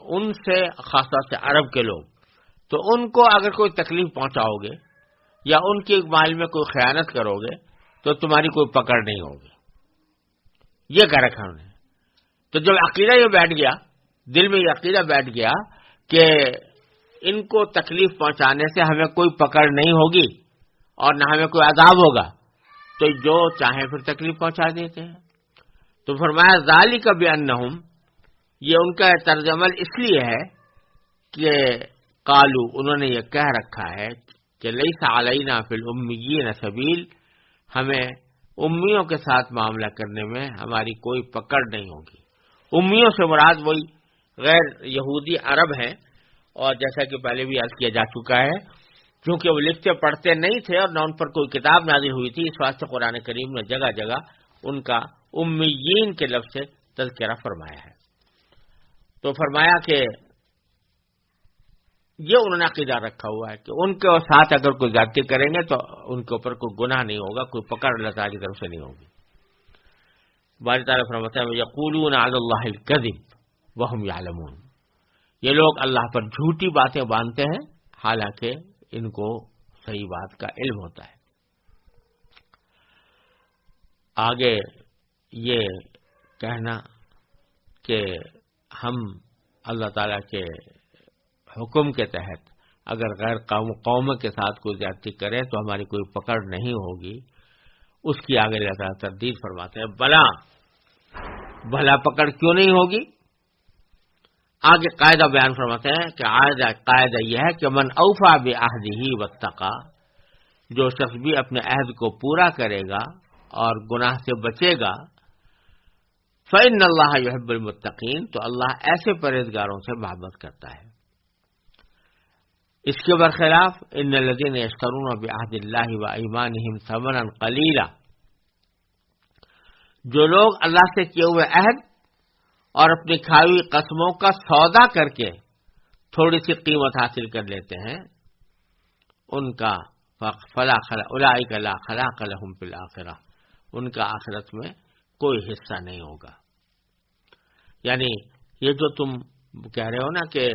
S1: ان سے خاص طور سے عرب کے لوگ، تو ان کو اگر کوئی تکلیف پہنچاؤ گے یا ان کے مال میں کوئی خیانت کرو گے تو تمہاری کوئی پکڑ نہیں ہوگی. یہ کہہ رکھا انہوں نے. تو جب عقیدہ یہ بیٹھ گیا، دل میں یہ عقیدہ بیٹھ گیا کہ ان کو تکلیف پہنچانے سے ہمیں کوئی پکڑ نہیں ہوگی اور نہ ہمیں کوئی عذاب ہوگا، تو جو چاہیں پھر تکلیف پہنچا دیتے ہیں. تو فرمایا ذالک بانہم، یہ ان کا طرز عمل اس لیے ہے کہ قالو، انہوں نے یہ کہہ رکھا ہے کہ لیس علینا فی الامیین سبیل، ہمیں امیوں کے ساتھ معاملہ کرنے میں ہماری کوئی پکڑ نہیں ہوگی. امیوں سے مراد وہی غیر یہودی عرب ہیں، اور جیسا کہ پہلے بھی عرض کیا جا چکا ہے، کیونکہ وہ لکھتے پڑھتے نہیں تھے اور نہ ان پر کوئی کتاب نازل ہوئی تھی، اس واسطے قرآن کریم نے جگہ جگہ ان کا امیین کے لفظ سے تذکرہ فرمایا ہے. تو فرمایا کہ یہ انہوں نے عقیدہ رکھا ہوا ہے کہ ان کے ساتھ اگر کوئی زیادتی کریں گے تو ان کے اوپر کوئی گناہ نہیں ہوگا، کوئی پکڑ اللہ تعالیٰ کی طرف سے نہیں ہوگی. باری تعالیٰ فرماتا ہے یقولون علی اللہ الکذب وہم یعلمون، یہ لوگ اللہ پر جھوٹی باتیں باندھتے ہیں حالانکہ ان کو صحیح بات کا علم ہوتا ہے. آگے یہ کہنا کہ ہم اللہ تعالیٰ کے حکم کے تحت اگر غیر قوم کے ساتھ کوئی زیادتی کرے تو ہماری کوئی پکڑ نہیں ہوگی، اس کی آگے اللہ تعالیٰ تردید فرماتے ہیں بھلا پکڑ کیوں نہیں ہوگی. آگے قاعدہ بیان فرماتے ہیں کہ قاعدہ یہ ہے کہ من اوفا بعہدہ واتقی، جو شخص بھی اپنے عہد کو پورا کرے گا اور گناہ سے بچے گا، فإن اللہ یحب المتقین، تو اللہ ایسے پرہیزگاروں سے محبت کرتا ہے۔ اس کے برخلاف ان الذین یشترون بعہد اللہ وایمانہم ثمنا قلیلا، جو لوگ اللہ سے کیے ہوئے عہد اور اپنی کھائی ہوئی قسموں کا سودا کر کے تھوڑی سی قیمت حاصل کر لیتے ہیں، ان کا اولئک لا خلاق لهم فی الآخرہ، ان کا آخرت میں کوئی حصہ نہیں ہوگا۔ یعنی یہ جو تم کہہ رہے ہو نا کہ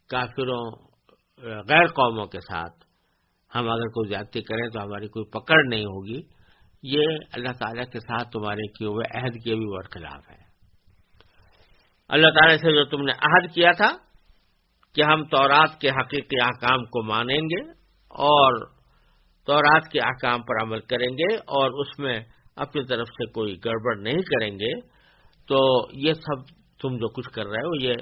S1: کافروں غیر قوموں کے ساتھ ہم اگر کوئی زیادتی کریں تو ہماری کوئی پکڑ نہیں ہوگی، یہ اللہ تعالیٰ کے ساتھ تمہارے کیے ہوئے عہد کے بھی برخلاف ہے۔ اللہ تعالیٰ سے جو تم نے عہد کیا تھا کہ ہم تورات کے حقیقی احکام کو مانیں گے اور تورات کے احکام پر عمل کریں گے اور اس میں اپنی طرف سے کوئی گڑبڑ نہیں کریں گے، تو یہ سب تم جو کچھ کر رہے ہو یہ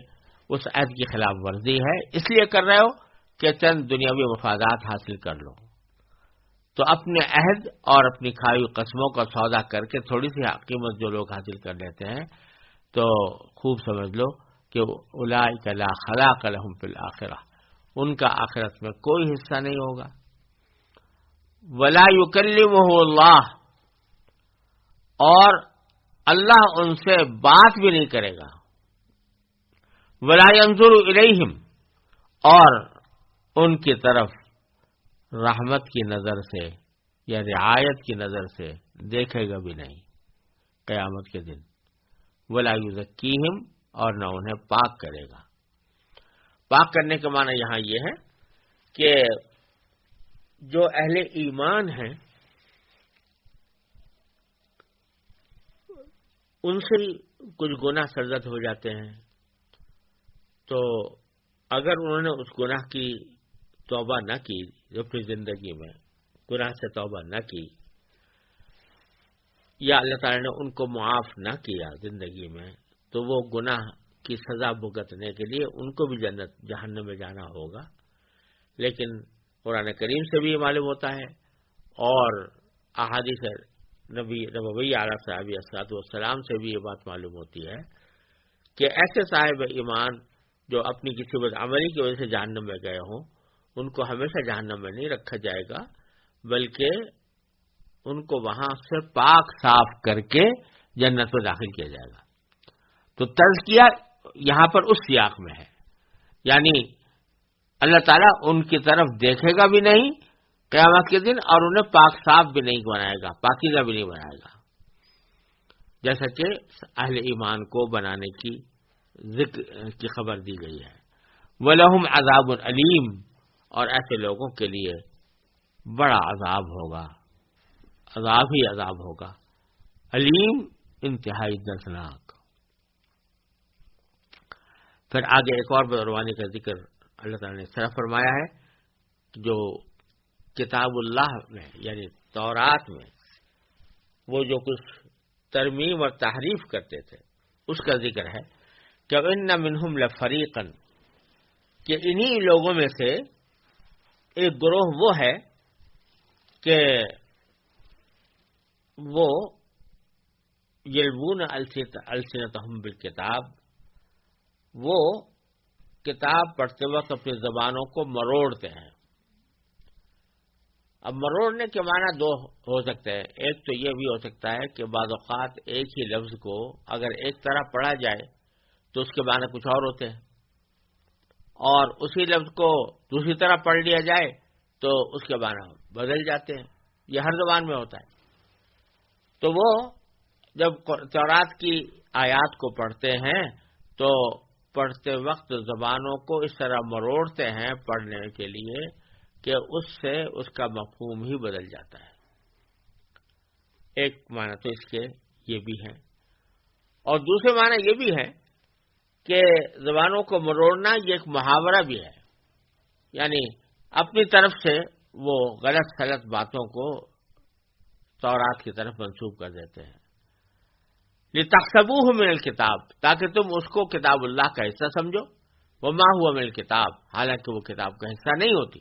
S1: اس عہد کی خلاف ورزی ہے، اس لیے کر رہے ہو کہ چند دنیاوی مفادات حاصل کر لو۔ تو اپنے عہد اور اپنی کھائی ہوئی قسموں کا سودا کر کے تھوڑی سی قیمت جو لوگ حاصل کر لیتے ہیں، تو خوب سمجھ لو کہ اولئک لا خلاق لهم فی الآخرہ، ان کا آخرت میں کوئی حصہ نہیں ہوگا۔ ولا یکلمہ اللہ، اور اللہ ان سے بات بھی نہیں کرے گا۔ ولا ینظر الیہم، اور ان کی طرف رحمت کی نظر سے یا رعایت کی نظر سے دیکھے گا بھی نہیں قیامت کے دن۔ ولا یزکیہم، اور نہ انہیں پاک کرے گا۔ پاک کرنے کا معنی یہاں یہ ہے کہ جو اہل ایمان ہیں ان سے کچھ گناہ سرزد ہو جاتے ہیں، تو اگر انہوں نے اس گناہ کی توبہ نہ کی، اپنی زندگی میں گناہ سے توبہ نہ کی، یا اللہ تعالیٰ نے ان کو معاف نہ کیا زندگی میں، تو وہ گناہ کی سزا بھگتنے کے لیے ان کو بھی جہنم میں جانا ہوگا۔ لیکن قرآن کریم سے بھی یہ معلوم ہوتا ہے اور احادیث نبوی علیہ الصلوۃ والسلام سے بھی یہ بات معلوم ہوتی ہے کہ ایسے صاحب ایمان جو اپنی کسی بدعملی کی وجہ سے جہنم میں گئے ہوں، ان کو ہمیشہ جہنم میں نہیں رکھا جائے گا، بلکہ ان کو وہاں سے پاک صاف کر کے جنت میں داخل کیا جائے گا۔ تو تزکیہ یہاں پر اس سیاق میں ہے، یعنی اللہ تعالیٰ ان کی طرف دیکھے گا بھی نہیں قیامت کے دن، اور انہیں پاک صاف بھی نہیں بنائے گا، پاکیزہ بھی نہیں بنائے گا، جیسا کہ اہل ایمان کو بنانے کی ذکر کی خبر دی گئی ہے۔ وَلَهُمْ عَذَابٌ عَلِيمٌ، اور ایسے لوگوں کے لیے بڑا عذاب ہوگا، عذاب ہی عذاب ہوگا، علیم انتہائی دردناک۔ پھر آگے ایک اور بدعنوانی کا ذکر اللہ تعالیٰ نے اس طرح فرمایا ہے کہ جو کتاب اللہ میں یعنی تورات میں وہ جو کچھ ترمیم اور تحریف کرتے تھے اس کا ذکر ہے کہ ان منہم لفریقا، کہ انہی لوگوں میں سے ایک گروہ وہ ہے کہ وہ یلوون السنتہم بالکتاب، وہ کتاب پڑھتے وقت اپنی زبانوں کو مروڑتے ہیں۔ اب مروڑنے کے معنی دو ہو سکتے ہیں، ایک تو یہ بھی ہو سکتا ہے کہ بعض اوقات ایک ہی لفظ کو اگر ایک طرح پڑھا جائے تو اس کے معنی کچھ اور ہوتے ہیں، اور اسی لفظ کو دوسری طرح پڑھ لیا جائے تو اس کے معنی بدل جاتے ہیں، یہ ہر زبان میں ہوتا ہے۔ تو وہ جب تورات کی آیات کو پڑھتے ہیں تو پڑھتے وقت زبانوں کو اس طرح مروڑتے ہیں پڑھنے کے لیے کہ اس سے اس کا مفہوم ہی بدل جاتا ہے۔ ایک معنی تو اس کے یہ بھی ہے، اور دوسرے معنی یہ بھی ہے کہ زبانوں کو مروڑنا یہ ایک محاورہ بھی ہے، یعنی اپنی طرف سے وہ غلط سلط باتوں کو تورات کی طرف منسوب کر دیتے ہیں۔ لِتَحْسَبُوهُ مِنَ الْكِتَابِ، تاکہ تم اس کو کتاب اللہ کا حصہ سمجھو، وَمَا هُوَ مِنَ الْكِتَابِ، حالانکہ وہ کتاب کا حصہ نہیں ہوتی۔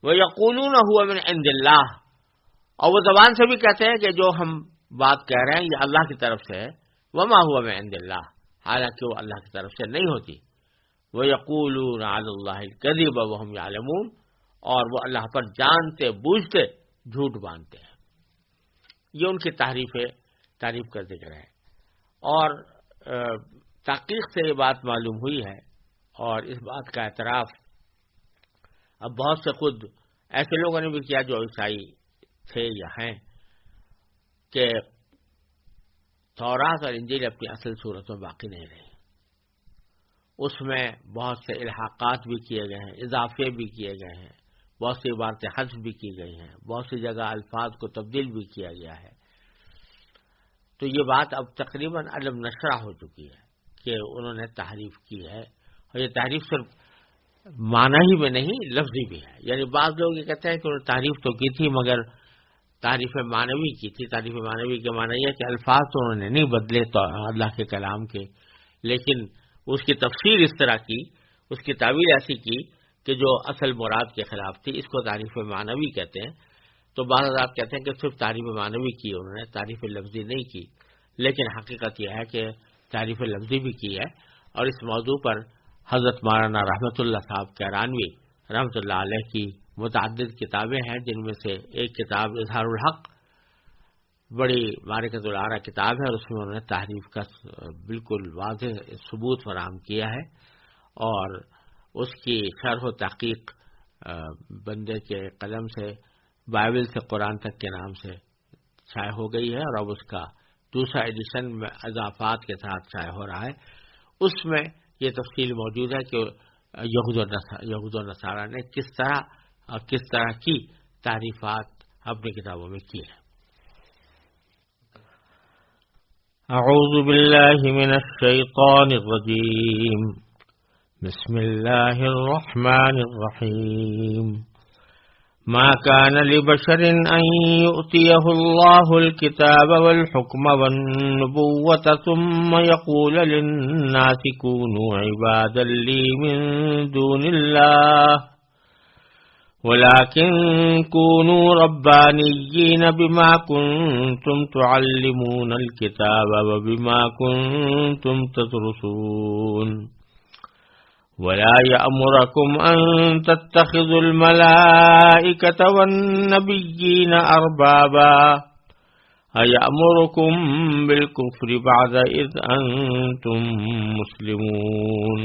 S1: وَيَقُولُونَ هُوَ مِنْ عِنْدِ اللَّهِ، اور وہ زبان سے بھی کہتے ہیں کہ جو ہم بات کہہ رہے ہیں یہ اللہ کی طرف سے ہے، وما هو من عند اللہ، حالانکہ وہ اللہ کی طرف سے نہیں ہوتی. وَيَقُولُونَ عَلَى اللَّهِ الْكَذِبَ وَهُمْ يَعْلَمُونَ، اور وہ اللہ پر جانتے بوجھتے جھوٹ باندھتے ہیں. یہ ان کی تعریف کا ذکر ہے. اور تحقیق سے یہ بات معلوم ہوئی ہے، اور اس بات کا اعتراف اب بہت سے خود ایسے لوگوں نے بھی کیا جو عیسائی تھے یا ہیں، کہ تورات اور انجیل اپنی اصل صورت میں باقی نہیں رہی. اس میں بہت سے الحاقات بھی کیے گئے ہیں، اضافے بھی کیے گئے ہیں، بہت سی عبارتیں حذف بھی کی گئی ہیں، بہت سی جگہ الفاظ کو تبدیل بھی کیا گیا ہے. تو یہ بات اب تقریباً علم نشرہ ہو چکی ہے کہ انہوں نے تحریف کی ہے، اور یہ تحریف صرف معنی میں نہیں لفظی بھی ہے. یعنی بعض لوگ یہ کہتے ہیں کہ انہوں نے تعریف تو کی تھی مگر تعریف معنوی کی تھی. تعریف معنوی کے معنی یہ کہ الفاظ تو انہوں نے نہیں بدلے تو اللہ کے کلام کے، لیکن اس کی تفسیر اس طرح کی، اس کی تعبیر ایسی کی کہ جو اصل مراد کے خلاف تھی. اس کو تعریف معنوی کہتے ہیں. تو بعض حضرات کہتے ہیں کہ صرف تعریف معنوی کی انہوں نے، تعریف لفظی نہیں کی. لیکن حقیقت یہ ہے کہ تعریف لفظی بھی کی ہے. اور اس موضوع پر حضرت مولانا رحمت اللہ صاحب کیرانوی رحمۃ اللہ علیہ کی متعدد کتابیں ہیں، جن میں سے ایک کتاب اظہار الحق بڑی معرکۃ العارہ کتاب ہے، اور اس میں انہوں نے تحریف کا بالکل واضح ثبوت فراہم کیا ہے. اور اس کی شرح و تحقیق بندے کے قلم سے بائبل سے قرآن تک کے نام سے شائع ہو گئی ہے، اور اب اس کا دوسرا ایڈیشن میں اضافات کے ساتھ شائع ہو رہا ہے. اس میں یہ تفصیل موجود ہے کہ یہود و نصارہ نے کس طرح کی تعریفات اپنی کتابوں میں کی ہیں. اعوذ باللہ من الشیطان الرجیم، بسم اللہ الرحمن الرحیم. ما كان لبشر أن يؤتيه الله الكتاب والحكم والنبوة ثم يقول للناس كونوا عبادا لي من دون الله ولكن كونوا ربانيين بما كنتم تعلمون الكتاب وبما كنتم تدرسون ولا يأمركم أن تتخذوا الملائكة والنبيين أربابا أيأمركم بالكفر بعد إذ أنتم مسلمون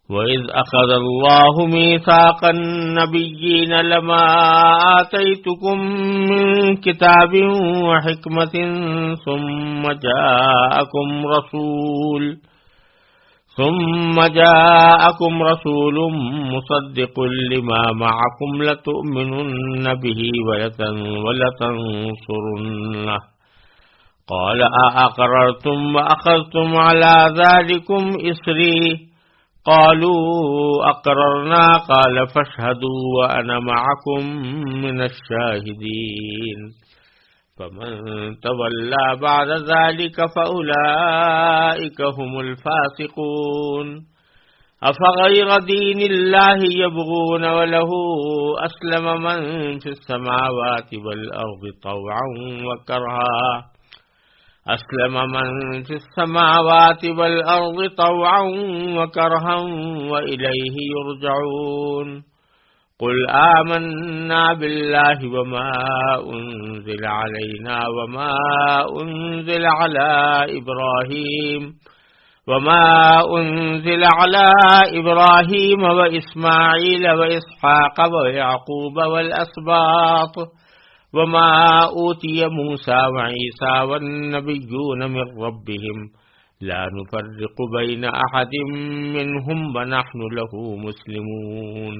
S1: وإذ أخذ الله ميثاق النبيين لما آتيتكم من كتاب وحكمة ثم جاءكم رسول مصدق لما معكم لتؤمنن به ولتنصرنه قال أأقررتم وأخذتم على ذلكم إصري قالوا أقررنا قال فاشهدوا وأنا معكم من الشاهدين فمن تولى بعد ذلك فأولئك هم الفاسقون أفغير دين الله يبغون وله أسلم من في السماوات والأرض طوعا وكرها وإليه يرجعون قل آمنا بالله وما أنزل علينا وما أنزل على إبراهيم وإسماعيل وإسحاق ويعقوب والأسباط وما أوتي موسى وعيسى والنبيون من ربهم لا نفرق بين أحد منهم ونحن له مسلمون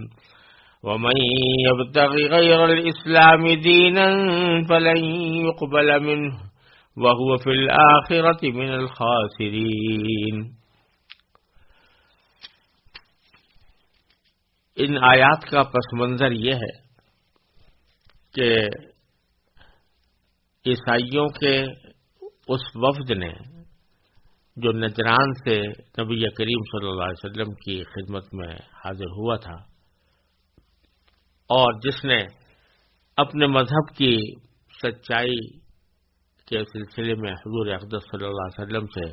S1: ومن يبتغ غير الإسلام دينا فلن يقبل منه وهو في الآخرة من الخاسرين. ان آیات کا پس منظر یہ ہے کہ عیسائیوں کے اس وفد نے جو نجران سے نبی کریم صلی اللہ علیہ وسلم کی خدمت میں حاضر ہوا تھا، اور جس نے اپنے مذہب کی سچائی کے سلسلے میں حضور اقدس صلی اللہ علیہ وسلم سے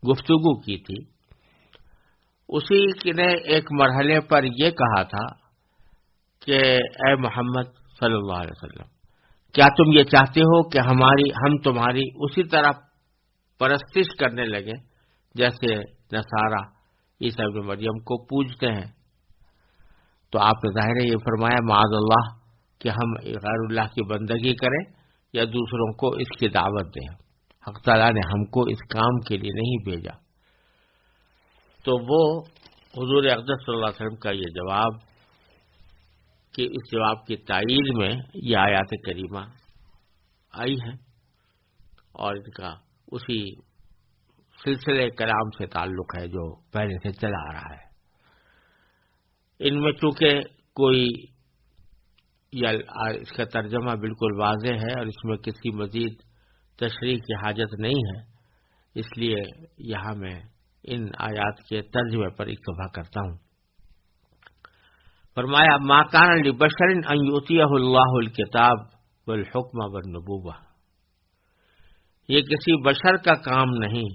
S1: گفتگو کی تھی، اسی نے ایک مرحلے پر یہ کہا تھا کہ اے محمد صلی اللہ علیہ وسلم، کیا تم یہ چاہتے ہو کہ ہم تمہاری اسی طرح پرستش کرنے لگے جیسے نصارہ عیسیٰ ابن مریم کو پوجتے ہیں؟ تو آپ نے ظاہر یہ فرمایا معاذ اللہ کہ ہم غیر اللہ کی بندگی کریں یا دوسروں کو اس کی دعوت دیں، حق تعالیٰ نے ہم کو اس کام کے لیے نہیں بھیجا۔ تو وہ حضور اقدس صلی اللہ علیہ وسلم کا یہ جواب کہ اس جواب کی تائید میں یہ آیات کریمہ آئی ہے اور ان کا اسی سلسلے کلام سے تعلق ہے جو پہلے سے چلا آ رہا ہے۔ ان میں چونکہ کوئی اس کا ترجمہ بالکل واضح ہے اور اس میں کسی مزید تشریح کی حاجت نہیں ہے، اس لیے یہاں میں ان آیات کے ترجمے پر اکتفا کرتا ہوں۔ فرمایا ما کان لبشر ان یؤتیہ اللہ الکتاب والحکم والنبوۃ، یہ کسی بشر کا کام نہیں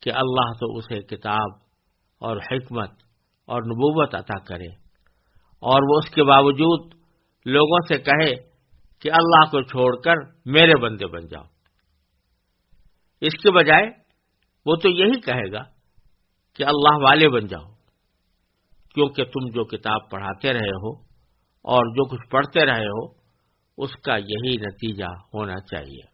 S1: کہ اللہ تو اسے کتاب اور حکمت اور نبوت عطا کرے اور وہ اس کے باوجود لوگوں سے کہے کہ اللہ کو چھوڑ کر میرے بندے بن جاؤ۔ اس کے بجائے وہ تو یہی کہے گا کہ اللہ والے بن جاؤ، کیونکہ تم جو کتاب پڑھاتے رہے ہو اور جو کچھ پڑھتے رہے ہو اس کا یہی نتیجہ ہونا چاہیے۔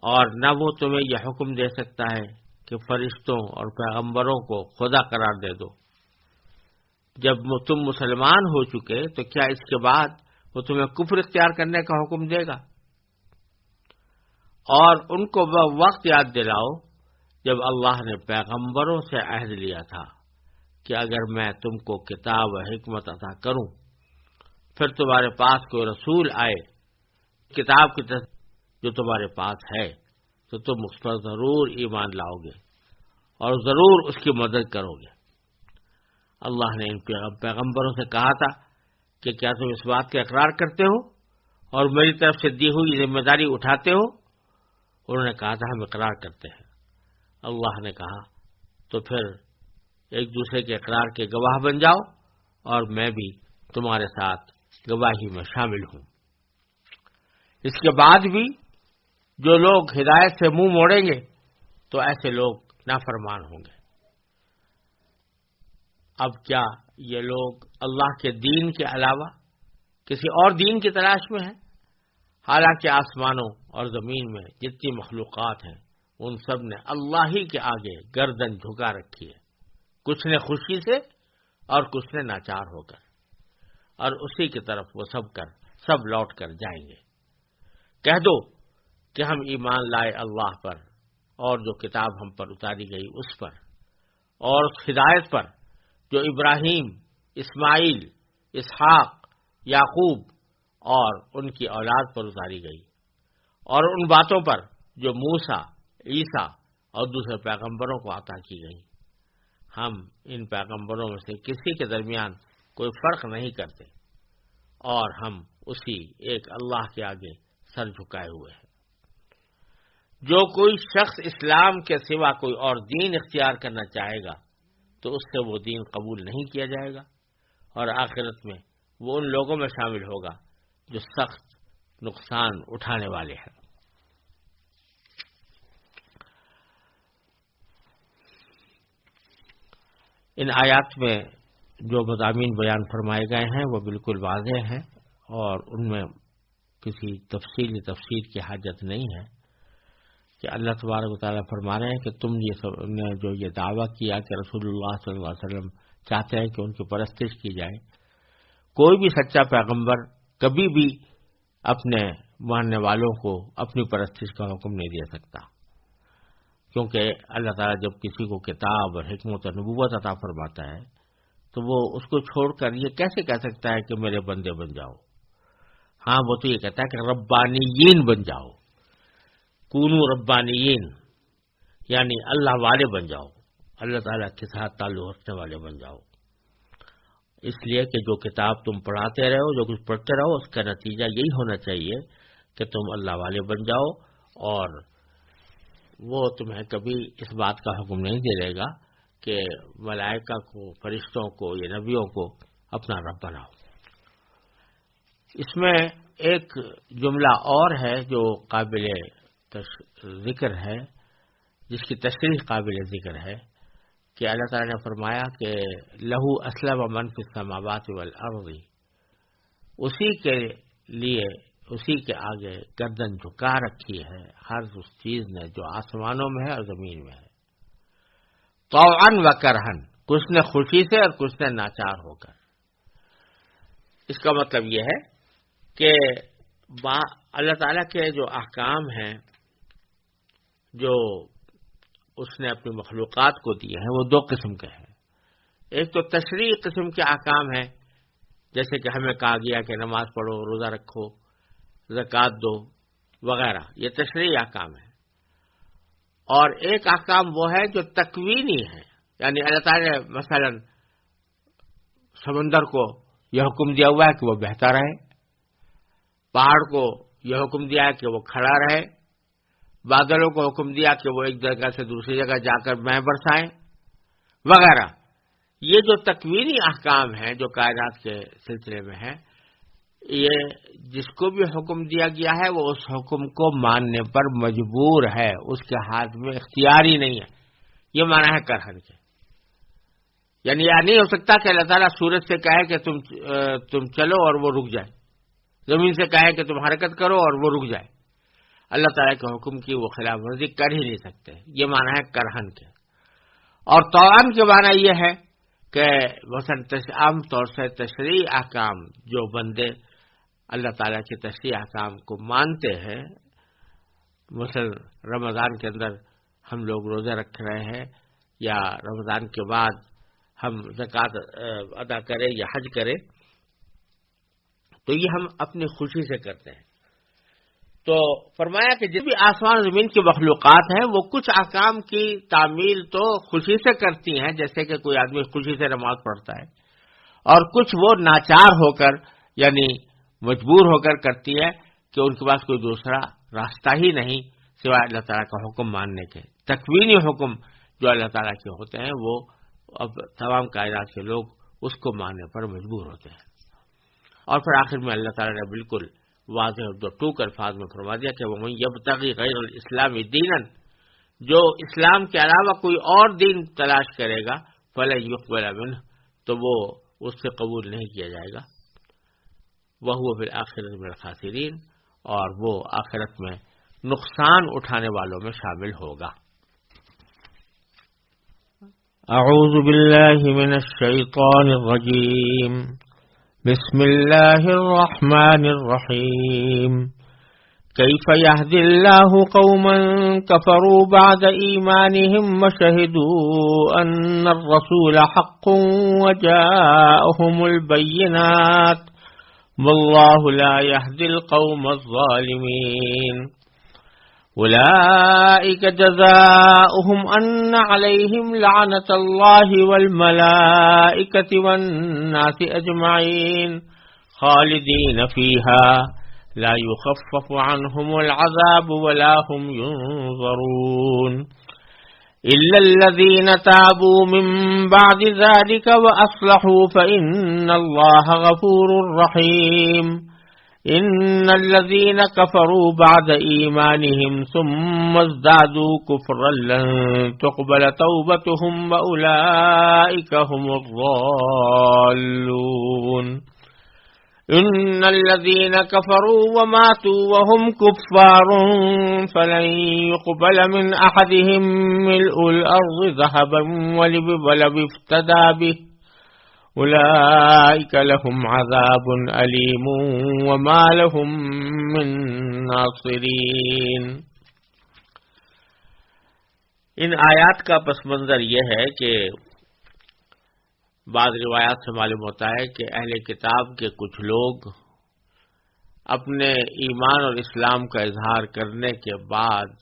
S1: اور نہ وہ تمہیں یہ حکم دے سکتا ہے کہ فرشتوں اور پیغمبروں کو خدا قرار دے دو۔ جب تم مسلمان ہو چکے تو کیا اس کے بعد وہ تمہیں کفر اختیار کرنے کا حکم دے گا؟ اور ان کو وہ وقت یاد دلاؤ جب اللہ نے پیغمبروں سے عہد لیا تھا کہ اگر میں تم کو کتاب و حکمت عطا کروں پھر تمہارے پاس کوئی رسول آئے کتاب کی طرف جو تمہارے پاس ہے تو تم اس پر ضرور ایمان لاؤ گے اور ضرور اس کی مدد کرو گے۔ اللہ نے ان پیغمبروں سے کہا تھا کہ کیا تم اس بات کا اقرار کرتے ہو اور میری طرف سے دی ہوئی ذمہ داری اٹھاتے ہو؟ انہوں نے کہا تھا ہم اقرار کرتے ہیں۔ اللہ نے کہا تو پھر ایک دوسرے کے اقرار کے گواہ بن جاؤ اور میں بھی تمہارے ساتھ گواہی میں شامل ہوں۔ اس کے بعد بھی جو لوگ ہدایت سے منہ موڑیں گے تو ایسے لوگ نافرمان ہوں گے۔ اب کیا یہ لوگ اللہ کے دین کے علاوہ کسی اور دین کی تلاش میں ہیں؟ حالانکہ آسمانوں اور زمین میں جتنی مخلوقات ہیں ان سب نے اللہ ہی کے آگے گردن جھکا رکھی ہے، کچھ نے خوشی سے اور کچھ نے ناچار ہو کر، اور اسی کی طرف وہ سب لوٹ کر جائیں گے۔ کہہ دو کہ ہم ایمان لائے اللہ پر اور جو کتاب ہم پر اتاری گئی اس پر اور اس ہدایت پر جو ابراہیم، اسماعیل، اسحاق، یعقوب اور ان کی اولاد پر اتاری گئی، اور ان باتوں پر جو موسیٰ، عیسیٰ اور دوسرے پیغمبروں کو عطا کی گئی۔ ہم ان پیغمبروں میں سے کسی کے درمیان کوئی فرق نہیں کرتے اور ہم اسی ایک اللہ کے آگے سر جھکائے ہوئے ہیں۔ جو کوئی شخص اسلام کے سوا کوئی اور دین اختیار کرنا چاہے گا تو اس سے وہ دین قبول نہیں کیا جائے گا اور آخرت میں وہ ان لوگوں میں شامل ہوگا جو سخت نقصان اٹھانے والے ہیں۔ ان آیات میں جو مضامین بیان فرمائے گئے ہیں وہ بالکل واضح ہیں اور ان میں کسی تفصیل کی حاجت نہیں ہے کہ اللہ تبارک و تعالیٰ فرما رہے ہیں کہ تم نے جو یہ دعویٰ کیا کہ رسول اللہ صلی اللہ علیہ وسلم چاہتے ہیں کہ ان کی پرستش کی جائے، کوئی بھی سچا پیغمبر کبھی بھی اپنے ماننے والوں کو اپنی پرستش کا حکم نہیں دے سکتا، کیونکہ اللہ تعالیٰ جب کسی کو کتاب اور حکمت اور نبوت عطا فرماتا ہے تو وہ اس کو چھوڑ کر یہ کیسے کہہ سکتا ہے کہ میرے بندے بن جاؤ؟ ہاں وہ تو یہ کہتا ہے کہ ربانیین بن جاؤ، کونو ربانیین، یعنی اللہ والے بن جاؤ، اللہ تعالیٰ کے ساتھ تعلق رکھنے والے بن جاؤ۔ اس لیے کہ جو کتاب تم پڑھاتے رہو، جو کچھ پڑھتے رہو، اس کا نتیجہ یہی ہونا چاہیے کہ تم اللہ والے بن جاؤ، اور وہ تمہیں کبھی اس بات کا حکم نہیں دے گا کہ ملائکہ کو، فرشتوں کو یا نبیوں کو اپنا رب بناؤ۔ اس میں ایک جملہ اور ہے جو قابل ذکر ہے، جس کی تشریح قابل ذکر ہے، کہ اللہ تعالیٰ نے فرمایا کہ لہو اسلم من فی السماوات والارض، اسی کے لیے، اسی کے آگے گردن جھکا رکھی ہے ہر اس چیز نے جو آسمانوں میں ہے اور زمین میں ہے، طوعا و کرہن، کچھ نے خوشی سے اور کچھ نے ناچار ہو کر۔ اس کا مطلب یہ ہے کہ اللہ تعالیٰ کے جو احکام ہیں جو اس نے اپنی مخلوقات کو دیے ہیں وہ دو قسم کے ہیں۔ ایک تو تشریعی قسم کے احکام ہیں، جیسے کہ ہمیں کہا گیا کہ نماز پڑھو، روزہ رکھو، زکوٰۃ دو وغیرہ، یہ تشریعی احکام ہے۔ اور ایک احکام وہ ہے جو تکوینی ہے، یعنی اللہ تعالیٰ نے مثلا سمندر کو یہ حکم دیا ہوا ہے کہ وہ بہتا رہے، پہاڑ کو یہ حکم دیا ہے کہ وہ کھڑا رہے، بادلوں کو حکم دیا کہ وہ ایک جگہ سے دوسری جگہ جا کر مے برسائیں وغیرہ۔ یہ جو تکوینی احکام ہیں جو کائنات کے سلسلے میں ہیں، یہ جس کو بھی حکم دیا گیا ہے وہ اس حکم کو ماننے پر مجبور ہے، اس کے ہاتھ میں اختیاری نہیں ہے۔ یہ معنی ہے کرہن کے، یعنی یہ نہیں ہو سکتا کہ اللہ تعالیٰ سورج سے کہے کہ تم چلو اور وہ رک جائے، زمین سے کہے کہ تم حرکت کرو اور وہ رک جائے۔ اللہ تعالیٰ کے حکم کی وہ خلاف ورزی کر ہی نہیں سکتے، یہ معنی ہے کرہن کے۔ اور طوعاً کے معنی یہ ہے کہ مثلا عام طور سے تشریعی احکام جو بندے اللہ تعالیٰ کے تشریعی احکام کو مانتے ہیں، مثلا رمضان کے اندر ہم لوگ روزہ رکھ رہے ہیں، یا رمضان کے بعد ہم زکوٰۃ ادا کریں یا حج کریں، تو یہ ہم اپنی خوشی سے کرتے ہیں۔ تو فرمایا کہ جس بھی آسمان زمین کی مخلوقات ہیں وہ کچھ احکام کی تعمیل تو خوشی سے کرتی ہیں، جیسے کہ کوئی آدمی خوشی سے نماز پڑھتا ہے، اور کچھ وہ ناچار ہو کر یعنی مجبور ہو کر کرتی ہے کہ ان کے پاس کوئی دوسرا راستہ ہی نہیں سوائے اللہ تعالیٰ کا حکم ماننے کے۔ تکوینی حکم جو اللہ تعالیٰ کے ہوتے ہیں وہ اب تمام کائنات کے لوگ اس کو ماننے پر مجبور ہوتے ہیں۔ اور پھر آخر میں اللہ تعالیٰ نے بالکل واضح اور دو ٹوک الفاظ میں فرما دیا کہ وَمَن يَبْتَغِ غَيْرَ الْإِسْلَامِ دِينًا، جو اسلام کے علاوہ کوئی اور دین تلاش کرے گا فَلَن يُقْبَلَ مِنْهُ، تو وہ اس سے قبول نہیں کیا جائے گا، وَهُوَ فِي الْآخِرَةِ مِنَ الْخَاسِرِينَ، اور وہ آخرت میں نقصان اٹھانے والوں میں شامل ہوگا۔ اعوذ باللہ من الشیطان الرجیم، بسم اللہ الرحمن الرحیم، کیف یہدی اللہ قوما کفروا بعد ایمانہم وشہدوا ان الرسول حق وجاءہم البینات واللہ لا یہدی القوم الظالمین، أولئك جزاؤهم أن عليهم لعنة الله والملائكة والناس أجمعين خالدين فيها لا يخفف عنهم العذاب ولا هم ينظرون إلا الذين تابوا من بعد ذلك وأصلحوا فإن الله غفور رحيم إن الذين كفروا بعد إيمانهم ثم ازدادوا كفرا لن تقبل توبتهم وأولئك هم الضالون إن الذين كفروا وماتوا وهم كفار فلن يقبل من أحدهم ملء الأرض ذهبا ولو افتدى به أولئك لهم عذاب أليم وما لهم من ناصرين۔ ان آیات کا پس منظر یہ ہے کہ بعض روایات سے معلوم ہوتا ہے کہ اہل کتاب کے کچھ لوگ اپنے ایمان اور اسلام کا اظہار کرنے کے بعد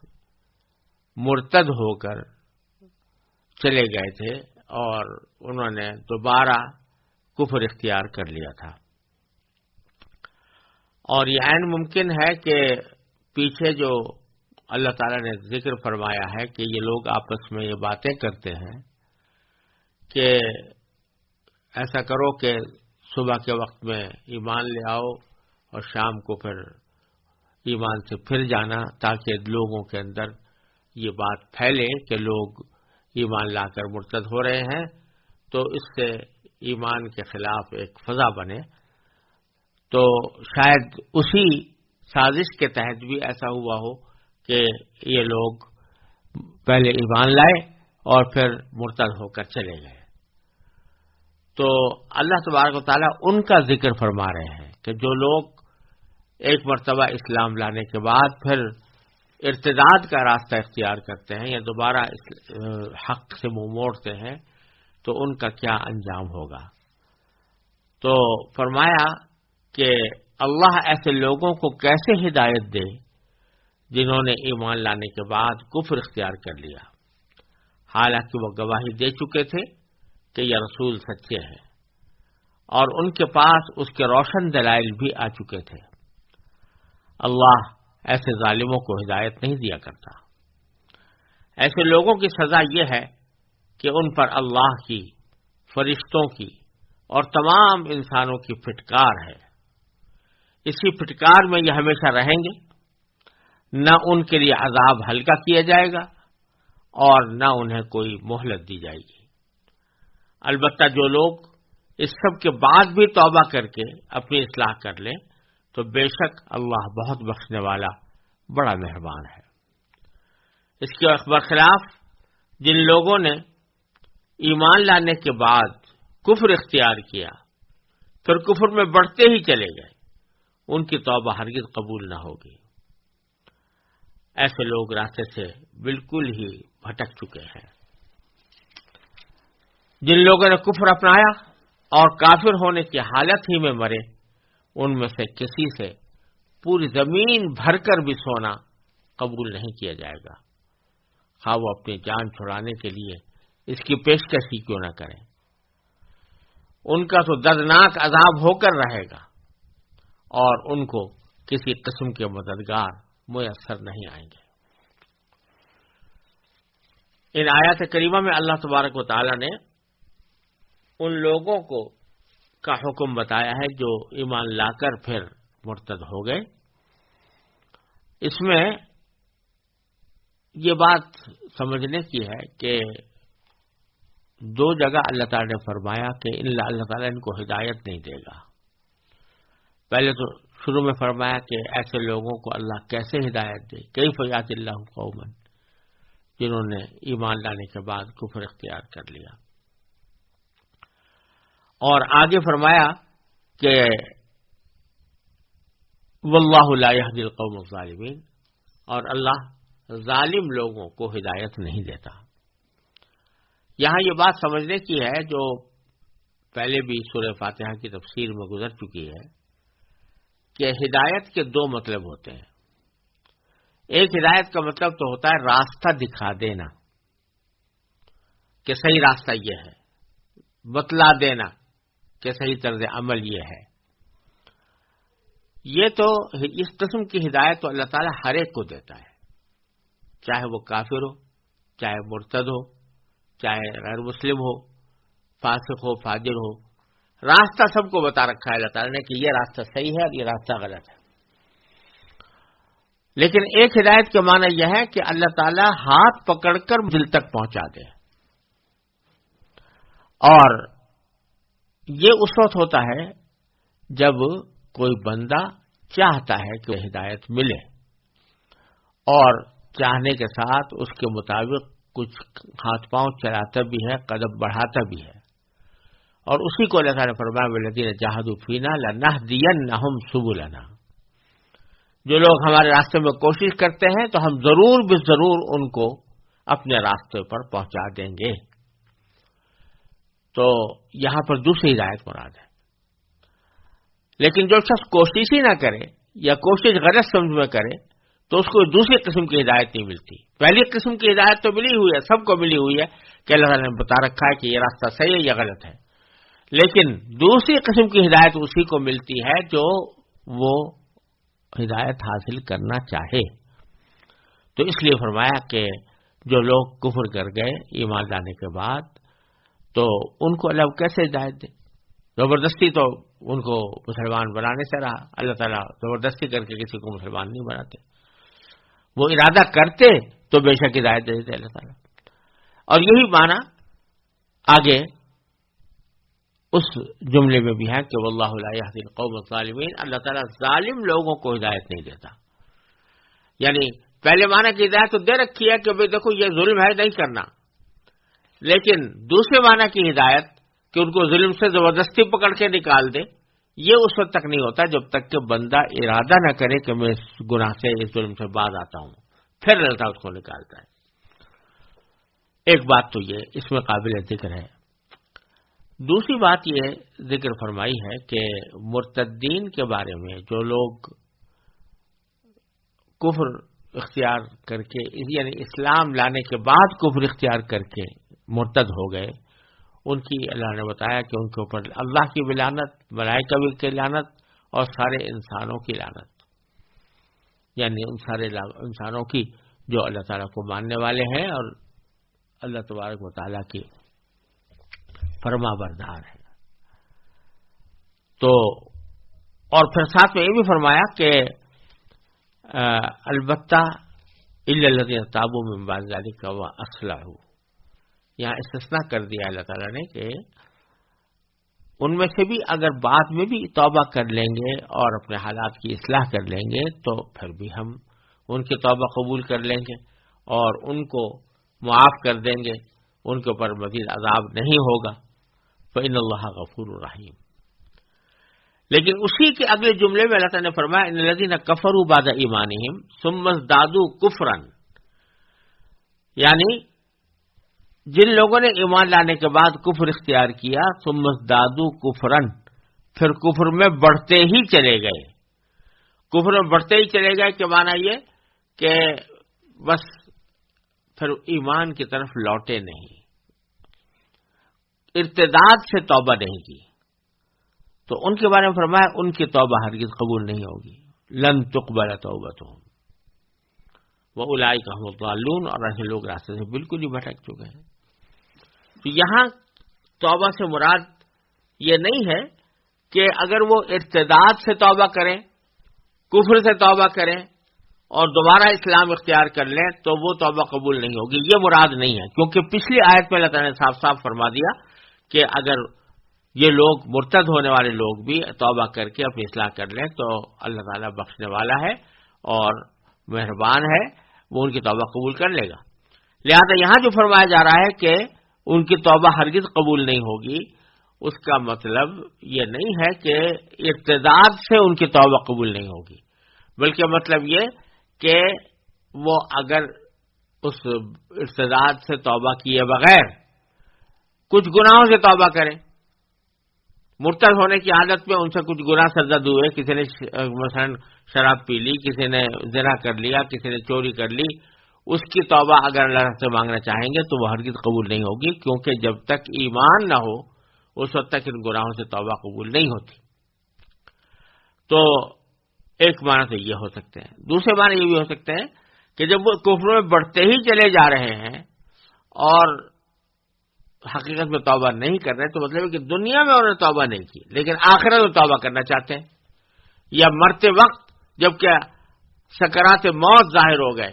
S1: مرتد ہو کر چلے گئے تھے اور انہوں نے دوبارہ کفر اختیار کر لیا تھا۔ اور یہ عین ممکن ہے کہ پیچھے جو اللہ تعالیٰ نے ذکر فرمایا ہے کہ یہ لوگ آپس میں یہ باتیں کرتے ہیں کہ ایسا کرو کہ صبح کے وقت میں ایمان لے آؤ اور شام کو پھر ایمان سے پھر جانا، تاکہ لوگوں کے اندر یہ بات پھیلے کہ لوگ ایمان لا کر مرتد ہو رہے ہیں، تو اس سے ایمان کے خلاف ایک فضا بنے۔ تو شاید اسی سازش کے تحت بھی ایسا ہوا ہو کہ یہ لوگ پہلے ایمان لائے اور پھر مرتد ہو کر چلے گئے۔ تو اللہ تبارک و تعالیٰ ان کا ذکر فرما رہے ہیں کہ جو لوگ ایک مرتبہ اسلام لانے کے بعد پھر ارتداد کا راستہ اختیار کرتے ہیں یا دوبارہ حق سے منہ موڑتے ہیں، تو ان کا کیا انجام ہوگا۔ تو فرمایا کہ اللہ ایسے لوگوں کو کیسے ہدایت دے جنہوں نے ایمان لانے کے بعد کفر اختیار کر لیا، حالانکہ وہ گواہی دے چکے تھے کہ یہ رسول سچے ہیں اور ان کے پاس اس کے روشن دلائل بھی آ چکے تھے۔ اللہ ایسے ظالموں کو ہدایت نہیں دیا کرتا۔ ایسے لوگوں کی سزا یہ ہے کہ ان پر اللہ کی، فرشتوں کی اور تمام انسانوں کی پھٹکار ہے۔ اسی پھٹکار میں یہ ہمیشہ رہیں گے، نہ ان کے لیے عذاب ہلکا کیا جائے گا اور نہ انہیں کوئی مہلت دی جائے گی۔ البتہ جو لوگ اس سب کے بعد بھی توبہ کر کے اپنی اصلاح کر لیں تو بے شک اللہ بہت بخشنے والا، بڑا مہربان ہے۔ اس کے برخلاف جن لوگوں نے ایمان لانے کے بعد کفر اختیار کیا، پھر کفر میں بڑھتے ہی چلے گئے، ان کی توبہ ہرگز قبول نہ ہوگی۔ ایسے لوگ راستے سے بالکل ہی بھٹک چکے ہیں۔ جن لوگوں نے کفر اپنایا اور کافر ہونے کی حالت ہی میں مرے، ان میں سے کسی سے پوری زمین بھر کر بھی سونا قبول نہیں کیا جائے گا، خواہ وہ اپنی جان چھڑانے کے لیے اس کی پیشکش ہی کیوں نہ کریں۔ ان کا تو دردناک عذاب ہو کر رہے گا اور ان کو کسی قسم کے مددگار میسر نہیں آئیں گے۔ ان آیات کریمہ میں اللہ تبارک و تعالی نے ان لوگوں کو کا حکم بتایا ہے جو ایمان لا کر پھر مرتد ہو گئے۔ اس میں یہ بات سمجھنے کی ہے کہ دو جگہ اللہ تعالی نے فرمایا کہ اللہ تعالیٰ ان کو ہدایت نہیں دے گا۔ پہلے تو شروع میں فرمایا کہ ایسے لوگوں کو اللہ کیسے ہدایت دے، کیف یہدی اللہ قوما، جنہوں نے ایمان لانے کے بعد کفر اختیار کر لیا۔ اور آگے فرمایا کہ واللہ لا یہدی القوم الظالمین، اور اللہ ظالم لوگوں کو ہدایت نہیں دیتا۔ یہاں یہ بات سمجھنے کی ہے جو پہلے بھی سورہ فاتحہ کی تفسیر میں گزر چکی ہے کہ ہدایت کے دو مطلب ہوتے ہیں۔ ایک ہدایت کا مطلب تو ہوتا ہے راستہ دکھا دینا کہ صحیح راستہ یہ ہے، بتلا دینا کہ صحیح طرز عمل یہ ہے۔ یہ تو اس قسم کی ہدایت تو اللہ تعالیٰ ہر ایک کو دیتا ہے، چاہے وہ کافر ہو، چاہے مرتد ہو، چاہے غیر مسلم ہو، فاسق ہو، فاجر ہو، راستہ سب کو بتا رکھا ہے اللہ تعالیٰ نے کہ یہ راستہ صحیح ہے اور یہ راستہ غلط ہے۔ لیکن ایک ہدایت کے معنی یہ ہے کہ اللہ تعالیٰ ہاتھ پکڑ کر دل تک پہنچا دے، اور یہ اس وقت ہوتا ہے جب کوئی بندہ چاہتا ہے کہ ہدایت ملے اور چاہنے کے ساتھ اس کے مطابق کچھ ہاتھ پاؤں چلاتا بھی ہے، قدم بڑھاتا بھی ہے، اور اسی کو اللہ تعالیٰ نے فرمایا والذین جاہدوا فینا لنہدینہم سبلنا، جو لوگ ہمارے راستے میں کوشش کرتے ہیں تو ہم ضرور بے ضرور ان کو اپنے راستے پر پہنچا دیں گے۔ تو یہاں پر دوسری ہدایت مراد ہے۔ لیکن جو شخص کوشش ہی نہ کرے یا کوشش غلط سمجھ میں کرے تو اس کو دوسری قسم کی ہدایت نہیں ملتی۔ پہلی قسم کی ہدایت تو ملی ہوئی ہے، سب کو ملی ہوئی ہے کہ اللہ تعالیٰ نے بتا رکھا ہے کہ یہ راستہ صحیح ہے یا غلط ہے، لیکن دوسری قسم کی ہدایت اسی کو ملتی ہے جو وہ ہدایت حاصل کرنا چاہے. تو اس لیے فرمایا کہ جو لوگ کفر کر گئے ایمان لانے کے بعد تو ان کو اللہ کیسے ہدایت دے؟ زبردستی تو ان کو مسلمان بنانے سے رہا. اللہ تعالیٰ زبردستی کر کے کسی کو مسلمان نہیں بناتے. وہ ارادہ کرتے تو بے شک ہدایت دے دیتے اللہ تعالیٰ. اور یہی معنی آگے اس جملے میں بھی ہے کہ واللہ لا یہدی القوم الظالمین، اللہ تعالیٰ ظالم لوگوں کو ہدایت نہیں دیتا. یعنی پہلے معنی کی ہدایت تو دے رکھی ہے کہ بھئی دیکھو یہ ظلم ہے نہیں کرنا، لیکن دوسرے معنی کی ہدایت کہ ان کو ظلم سے زبردستی پکڑ کے نکال دے، یہ اس وقت تک نہیں ہوتا جب تک کہ بندہ ارادہ نہ کرے کہ میں اس گناہ سے اس ظلم سے باز آتا ہوں، پھر اللہ تعالیٰ اس کو نکالتا ہے. ایک بات تو یہ اس میں قابل ذکر ہے. دوسری بات یہ ذکر فرمائی ہے کہ مرتدین کے بارے میں جو لوگ کفر اختیار کر کے یعنی اسلام لانے کے بعد کفر اختیار کر کے مرتد ہو گئے، ان کی اللہ نے بتایا کہ ان کے اوپر اللہ کی بھی لعنت، ملائکہ کی لعنت اور سارے انسانوں کی لعنت، یعنی ان سارے انسانوں کی جو اللہ تعالیٰ کو ماننے والے ہیں اور اللہ تبارک و تعالیٰ کی فرما بردار ہیں. تو اور پھر ساتھ میں یہ بھی فرمایا کہ البتہ الا الذین تابوا من بعد ذلک واصلحوا، یہاں استثناء کر دیا اللہ تعالیٰ نے کہ ان میں سے بھی اگر بعد میں بھی توبہ کر لیں گے اور اپنے حالات کی اصلاح کر لیں گے تو پھر بھی ہم ان کی توبہ قبول کر لیں گے اور ان کو معاف کر دیں گے، ان کے اوپر مزید عذاب نہیں ہوگا. فإن اللہ غفور رحیم. لیکن اسی کے اگلے جملے میں اللہ تعالیٰ نے فرمایا ان الذین کفروا بعد ایمانہم ثم ازدادوا کفرا، یعنی جن لوگوں نے ایمان لانے کے بعد کفر اختیار کیا ثم ازدادوا کفرا، پھر کفر میں بڑھتے ہی چلے گئے. کفر میں بڑھتے ہی چلے گئے کہ معنی یہ کہ بس پھر ایمان کی طرف لوٹے نہیں، ارتداد سے توبہ نہیں کی، تو ان کے بارے میں فرمایا ان کی توبہ ہرگز قبول نہیں ہوگی. لن تقبل توبتهم واولئک هم الضالون، اور ایسے لوگ راستے سے بالکل ہی بھٹک چکے ہیں. تو یہاں توبہ سے مراد یہ نہیں ہے کہ اگر وہ ارتداد سے توبہ کریں، کفر سے توبہ کریں اور دوبارہ اسلام اختیار کر لیں تو وہ توبہ قبول نہیں ہوگی، یہ مراد نہیں ہے. کیونکہ پچھلی آیت میں اللہ تعالیٰ نے صاف صاف فرما دیا کہ اگر یہ لوگ مرتد ہونے والے لوگ بھی توبہ کر کے اپنی اصلاح کر لیں تو اللہ تعالیٰ بخشنے والا ہے اور مہربان ہے، وہ ان کی توبہ قبول کر لے گا. لہذا یہاں جو فرمایا جا رہا ہے کہ ان کی توبہ ہرگز قبول نہیں ہوگی، اس کا مطلب یہ نہیں ہے کہ ارتداد سے ان کی توبہ قبول نہیں ہوگی، بلکہ مطلب یہ کہ وہ اگر اس ارتداد سے توبہ کیے بغیر کچھ گناہوں سے توبہ کریں، مرتد ہونے کی حالت میں ان سے کچھ گناہ سرزد ہوئے، کسی نے مثلا شراب پی لی، کسی نے زنا کر لیا، کسی نے چوری کر لی، اس کی توبہ اگر اللہ سے مانگنا چاہیں گے تو وہ ہرگز قبول نہیں ہوگی، کیونکہ جب تک ایمان نہ ہو اس وقت تک ان گناہوں سے توبہ قبول نہیں ہوتی. تو ایک معنی تو یہ ہو سکتے ہیں. دوسرے معنی یہ بھی ہو سکتے ہیں کہ جب وہ کفر میں بڑھتے ہی چلے جا رہے ہیں اور حقیقت میں توبہ نہیں کر رہے تو مطلب ہے کہ دنیا میں انہوں نے توبہ نہیں کی لیکن آخرت میں توبہ کرنا چاہتے ہیں، یا مرتے وقت جب کہ سکرات موت ظاہر ہو گئے،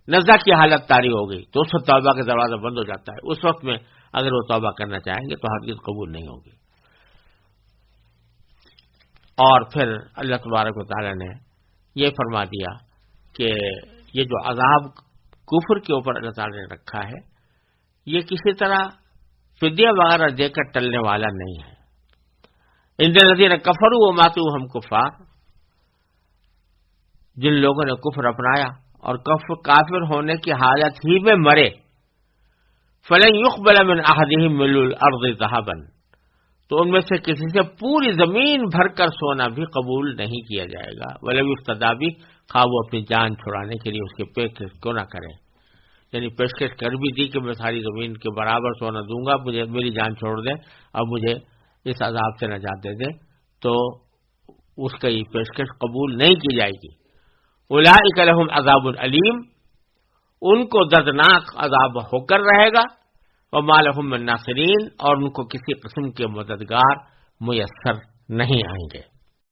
S1: نزع کی حالت طاری ہو گئی، تو اس وقت توبہ کا دروازہ بند ہو جاتا ہے. اس وقت میں اگر وہ توبہ کرنا چاہیں گے تو ہرگز قبول نہیں ہوگی. اور پھر اللہ تبارک و تعالی نے یہ فرما دیا کہ یہ جو عذاب کفر کے اوپر اللہ تعالی نے رکھا ہے یہ کسی طرح فدیہ وغیرہ دے کر ٹلنے والا نہیں ہے. ان الذین کفروا وماتوا وهم کفار، جن لوگوں نے کفر اپنایا اور کافر ہونے کی حالت ہی میں مرے، فلن يقبل من احدهم ملء الارض ذهبا، تو ان میں سے کسی سے پوری زمین بھر کر سونا بھی قبول نہیں کیا جائے گا. ولو افتدی بھی، خواہ وہ اپنی جان چھڑانے کے لیے اس کے پیش کیوں نہ کرے، یعنی پیشکش کر بھی دی کہ میں ساری زمین کے برابر سونا دوں گا، مجھے میری جان چھوڑ دیں اب مجھے اس عذاب سے نجات دے دیں، تو اس کا یہ پیشکش قبول نہیں کی جائے گی. اولئک لہم عذاب علیم، ان کو دردناک عذاب ہو کر رہے گا، وما لہم من ناصرین، اور ان کو کسی قسم کے مددگار میسر نہیں آئیں گے۔